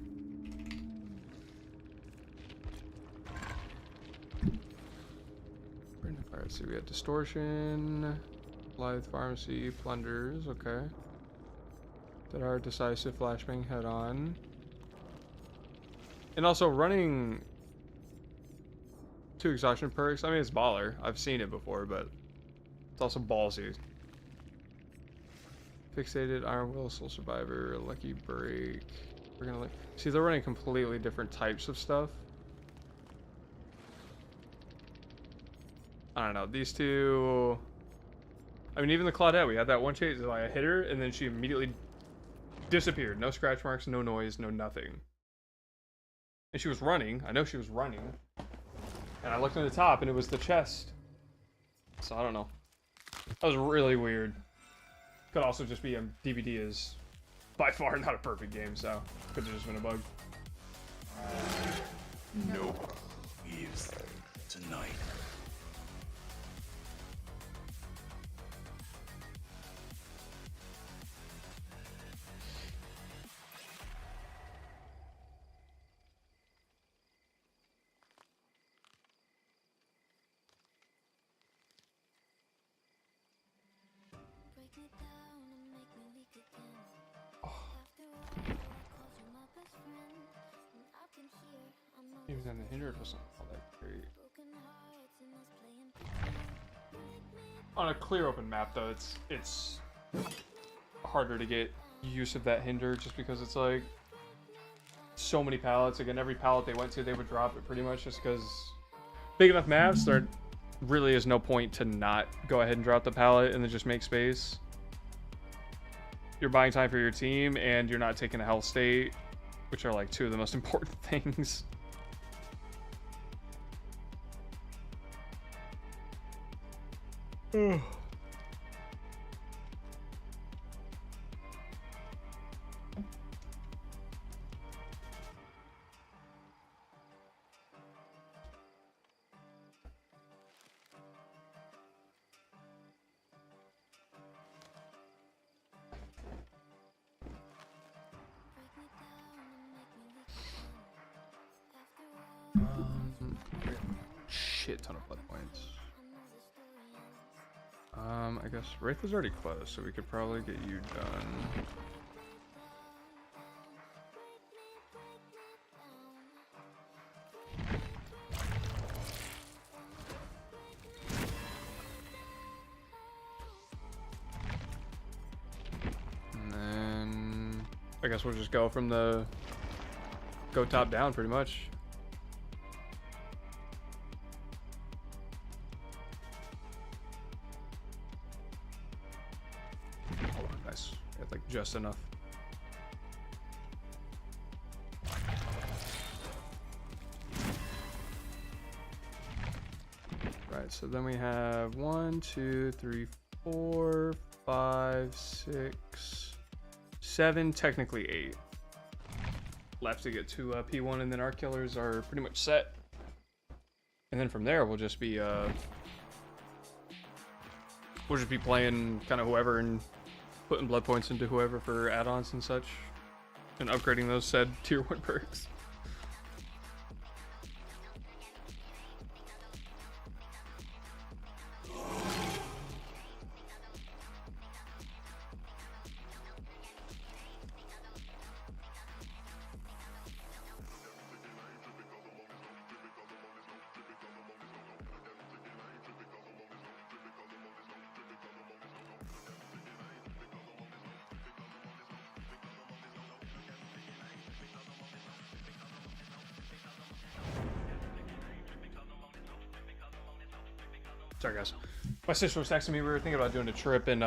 Alright, so we had Distortion, Lithe Pharmacy, Plunders, okay. That are Decisive, Flashbang, Head On. And also running 2 exhaustion perks. I mean, it's baller. I've seen it before, but it's also ballsy. Fixated, Iron Will, Soul Survivor, Lucky Break. We're gonna see they're running completely different types of stuff. I don't know. These two. I mean, even the Claudette, we had that one chase. Like, I hit her, and then she immediately disappeared. No scratch marks, no noise, no nothing. And she was running. I know she was running. And I looked at the top, and it was the chest. So I don't know. That was really weird. Could also just be DVD is by far not a perfect game, so could have just been a bug. Nope. Leaves tonight. Break me down and make me weak again. After all, I called you my best friend. And I've been here, I know Even then, the hinder wasn't all that great. broken hearts and us playing pretend. On a clear open map, though, it's harder to get use of that hinder just because it's like so many pallets. Again, every pallet they went to, they would drop it pretty much just because big enough maps, there really is no point to not go ahead and drop the pallet and then just make space. You're buying time for your team and you're not taking a health state, which are like two of the most important things. Shit ton of blood points. I guess Wraith is already close, so we could probably get you done. And then I guess we'll just go from the top down pretty much. Nice. Got like just enough. Right, so then we have 1, 2, 3, 4, 5, 6, 7, technically 8 left to get to P1, and then our killers are pretty much set. And then from there, we'll just be playing kind of whoever and putting blood points into whoever for add-ons and such, and upgrading those said tier 1 perks. Sorry guys, my sister was texting me. We were thinking about doing a trip in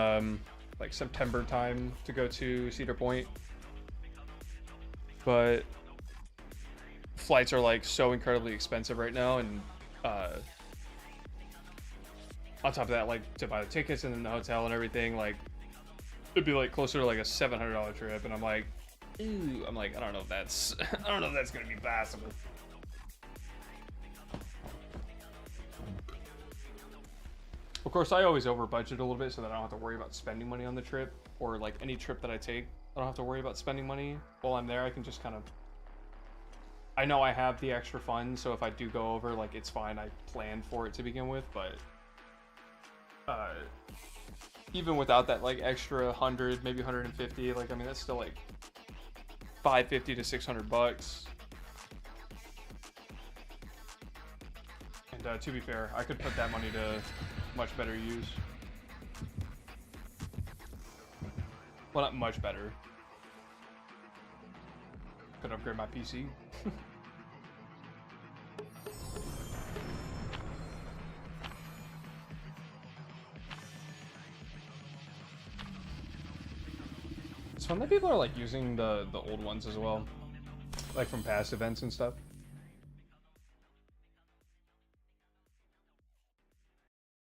like September time to go to Cedar Point, but flights are like so incredibly expensive right now, and on top of that, like to buy the tickets and then the hotel and everything, like it'd be like closer to like a $700 trip, and I'm like, ooh, I don't know if that's I don't know if that's gonna be possible. Of course, I always over budget a little bit so that I don't have to worry about spending money on the trip, or like any trip that I take, I don't have to worry about spending money while I'm there. I can just kind of, I know I have the extra funds, so if I do go over, like it's fine. I planned for it to begin with, but even without that like extra 100, maybe 150, like I mean that's still like $550 to $600. And to be fair, I could put that money to much better use. Well, not much better. Could upgrade my PC. It's fun that people are like using the old ones as well, like from past events and stuff.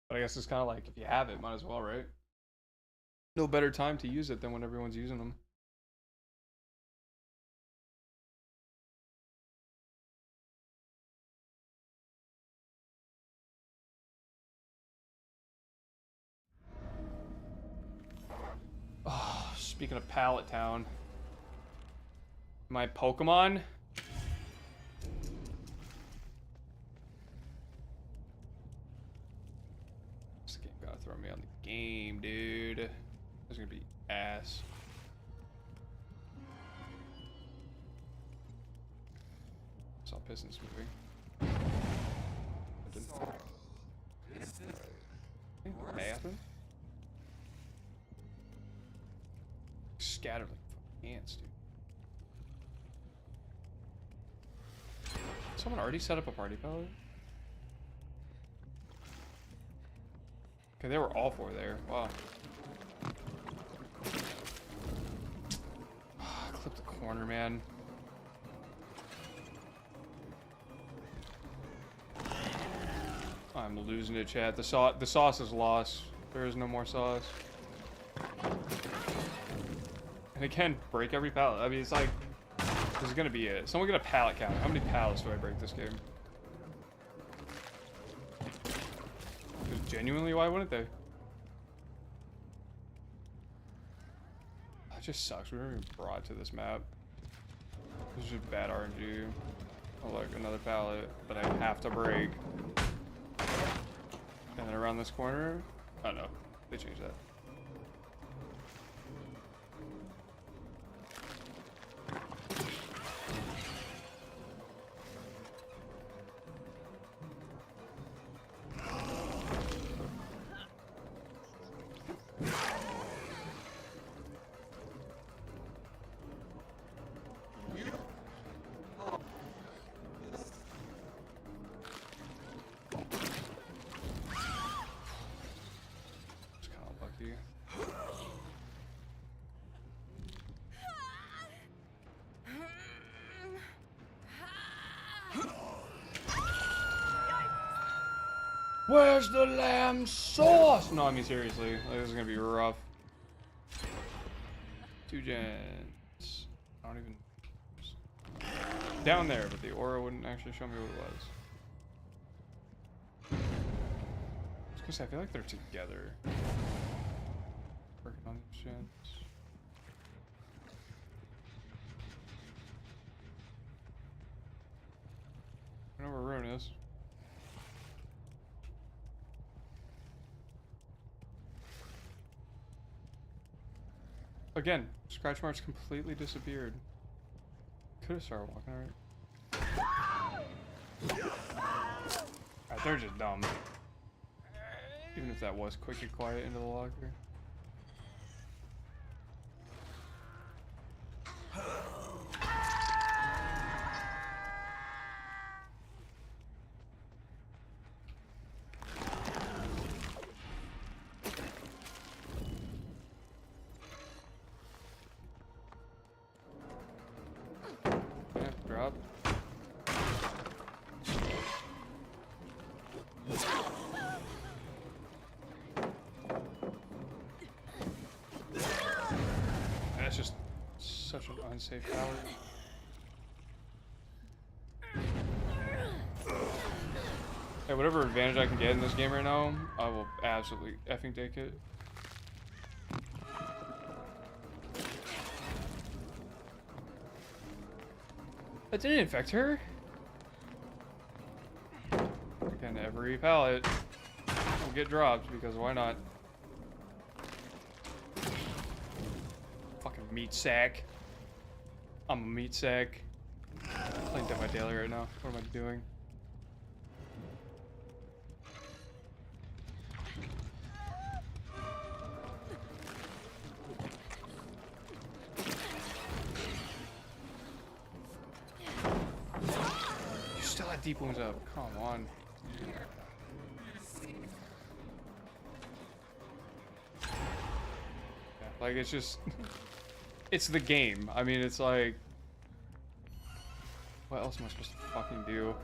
But I guess it's kind of like if you have it, might as well, right? No better time to use it than when everyone's using them. Oh, speaking of Pallet Town, my Pokemon. This game gotta throw me on the game, dude. This is gonna be ass. Saw Pistons movie. I didn't. What happened? Scattered like fucking ants, dude. Someone already set up a party pallet? Okay, they were all four there. Wow. Clip the corner, man. I'm losing it, chat. The sauce is lost. There is no more sauce. And again, break every pallet. I mean, it's like, this is gonna be it. Someone get a pallet count. How many pallets do I break this game? Because genuinely, why wouldn't they? That just sucks. We were even brought to this map. This is just bad RNG. Oh, look, another pallet that I have to break. And then around this corner, oh no, they changed that. Where's the lamb sauce? No, I mean seriously, like, this is gonna be rough. 2 gens. I don't even down there, but the aura wouldn't actually show me what it was. I was gonna say, I feel like they're together. Working on these gens. I know where Rune is. Again, scratch marks completely disappeared. Could have started walking alright. Alright, they're just dumb. Even if that was quick and quiet into the locker. That's just such an unsafe power. Hey, whatever advantage I can get in this game right now, I will absolutely effing take it. That didn't infect her. Again, every pallet will get dropped because why not? Fucking meat sack. I'm a meat sack. Playing Dead by Daylight right now. What am I doing? You still had deep wounds up. Come on. Yeah, like it's just it's the game. I mean, it's like, what else am I supposed to fucking do?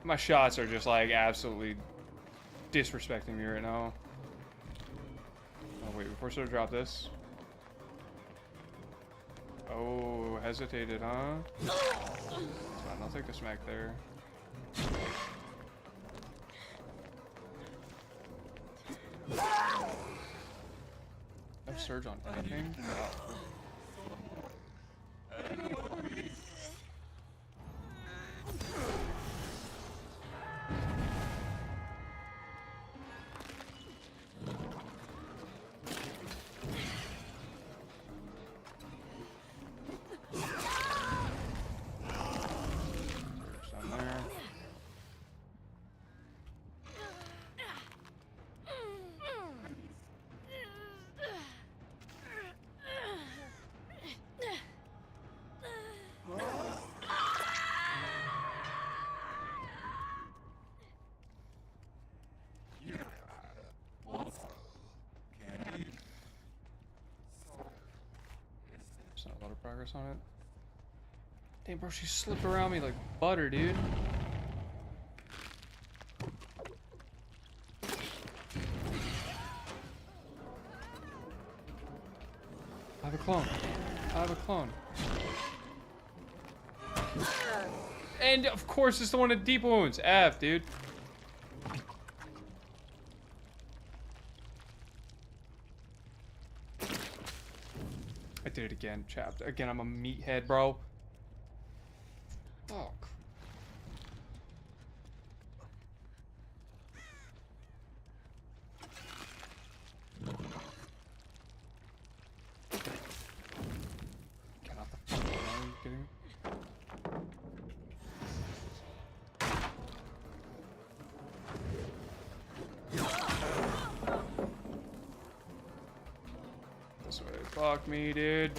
My shots are just like absolutely disrespecting me right now. Oh wait, before I sort of drop this. Oh, hesitated, huh? It's fine, I'll take the smack there. No surge on anything? Wow. Down there. There's not a lot of progress on it. Damn, bro, she slipped around me like butter, dude. I have a clone. I have a clone. And of course, it's the one with deep wounds. F, dude. I did it again, chapped. Again, I'm a meathead, bro. Oh. Get out the fuck. Are you kidding me? This way. Fuck me, dude.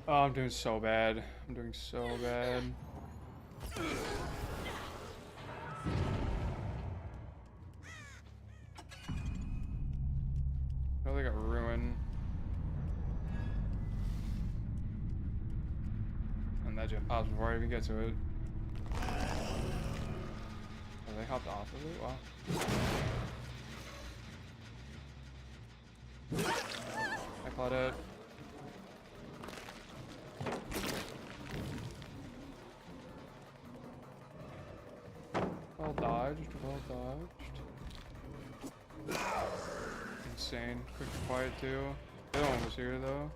Oh, I'm doing so bad. I'm doing so bad. Oh, they got ruined. And that jet pops before I even get to it. Oh, they hopped off of it? Wow. I caught it. Well dodged, well dodged. Insane. Quick and quiet too. The other one was here though.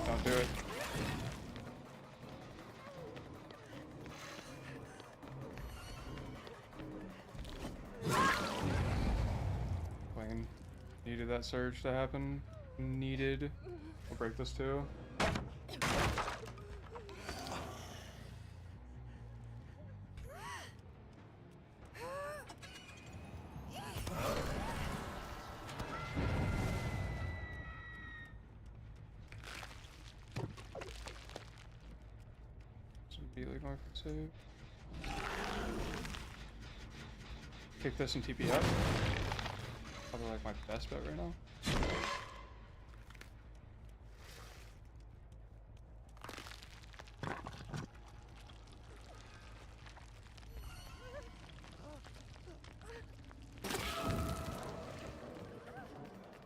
Don't do it. Plane. Needed that surge to happen. Needed. We'll break this too. Immediately going for save. Kick this and TP up. Probably like my best bet right now.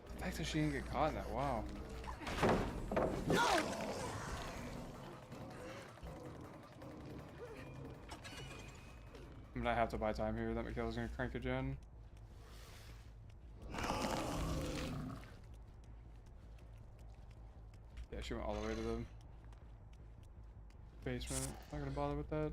The fact that she didn't get caught in that, wow. I'm gonna have to buy time here. That Mikhail's gonna crank a gen. Yeah, she went all the way to the basement. Not gonna bother with that.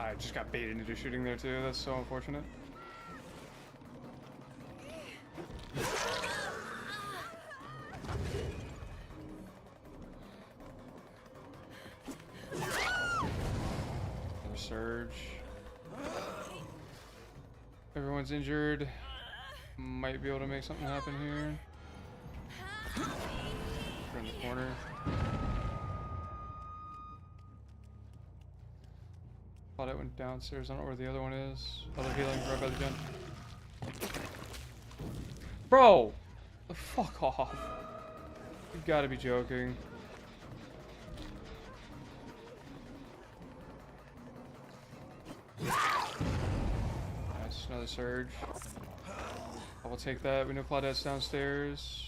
I just got baited into shooting there too. That's so unfortunate. Another surge. Everyone's injured. Might be able to make something happen here. We're in the corner. Thought it went downstairs. I don't know where the other one is. Other healing right by the gen. Bro! Fuck off. You gotta be joking. Nice, another surge. I will take that. We know Claudette's downstairs.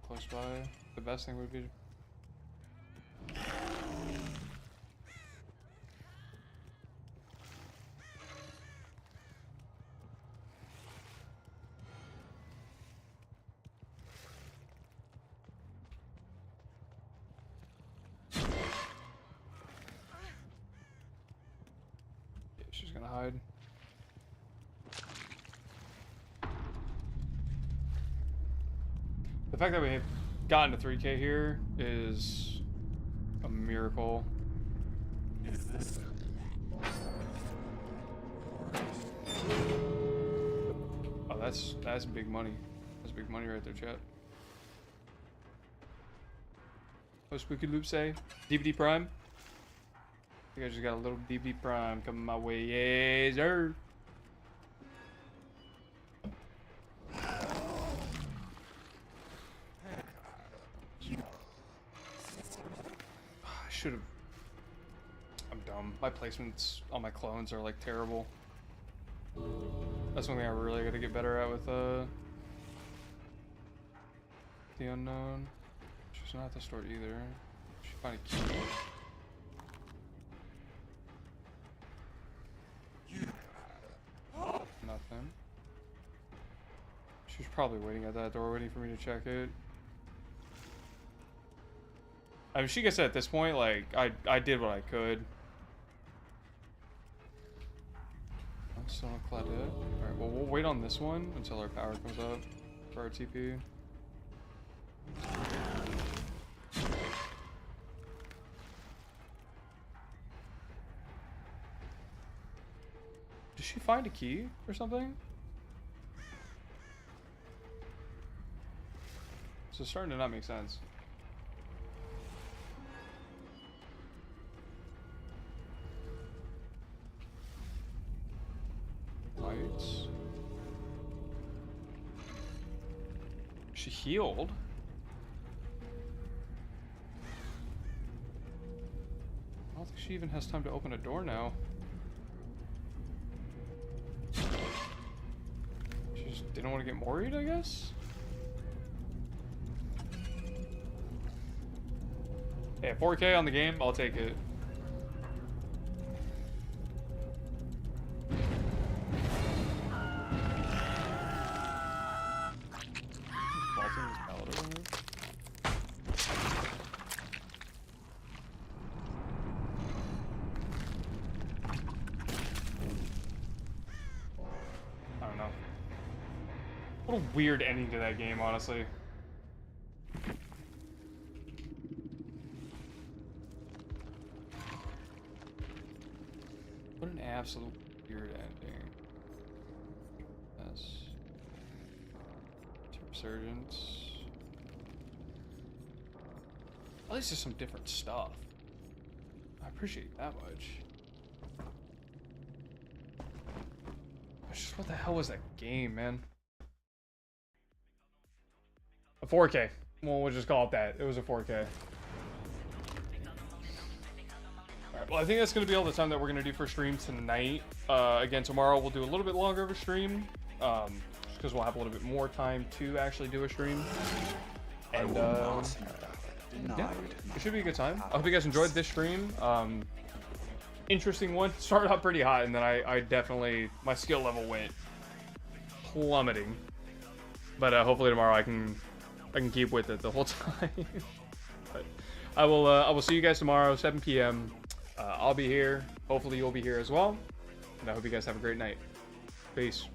Close by. The best thing would be yeah, she's gonna hide. The fact that we have gotten to 3K here is a miracle. Is this? Oh, that's big money. That's big money right there, chat. What Spooky Loop say? DVD Prime? I think I just got a little DVD Prime coming my way. Yeah, sir. Should've. I'm dumb. My placements on my clones are like terrible. That's one thing I really gotta get better at with the unknown. She's not at the store either. She find a key. Nothing. She's probably waiting at that door, waiting for me to check it. I mean, she gets it at this point, like, I did what I could. I'm still not Claudette. Alright, well, we'll wait on this one until our power comes up for our TP. Did she find a key or something? So it's starting to not make sense. Lights. She healed. I don't think she even has time to open a door now. She just didn't want to get worried, I guess? Hey, 4K on the game, I'll take it. What a weird ending to that game, honestly. What an absolute weird ending. Yes. Resurgence. At least there's some different stuff. I appreciate that much. It's just, what the hell was that game, man? A 4K. Well, we'll just call it that. It was a 4K. Alright, well, I think that's going to be all the time that we're going to do for stream tonight. Again, tomorrow we'll do a little bit longer of a stream. Just because we'll have a little bit more time to actually do a stream. And yeah, it should be a good time. I hope you guys enjoyed this stream. Interesting one. Started out pretty hot, and then I definitely, my skill level went plummeting. But hopefully tomorrow I can keep with it the whole time. But I will see you guys tomorrow, 7 p.m. I'll be here. Hopefully you'll be here as well. And I hope you guys have a great night. Peace.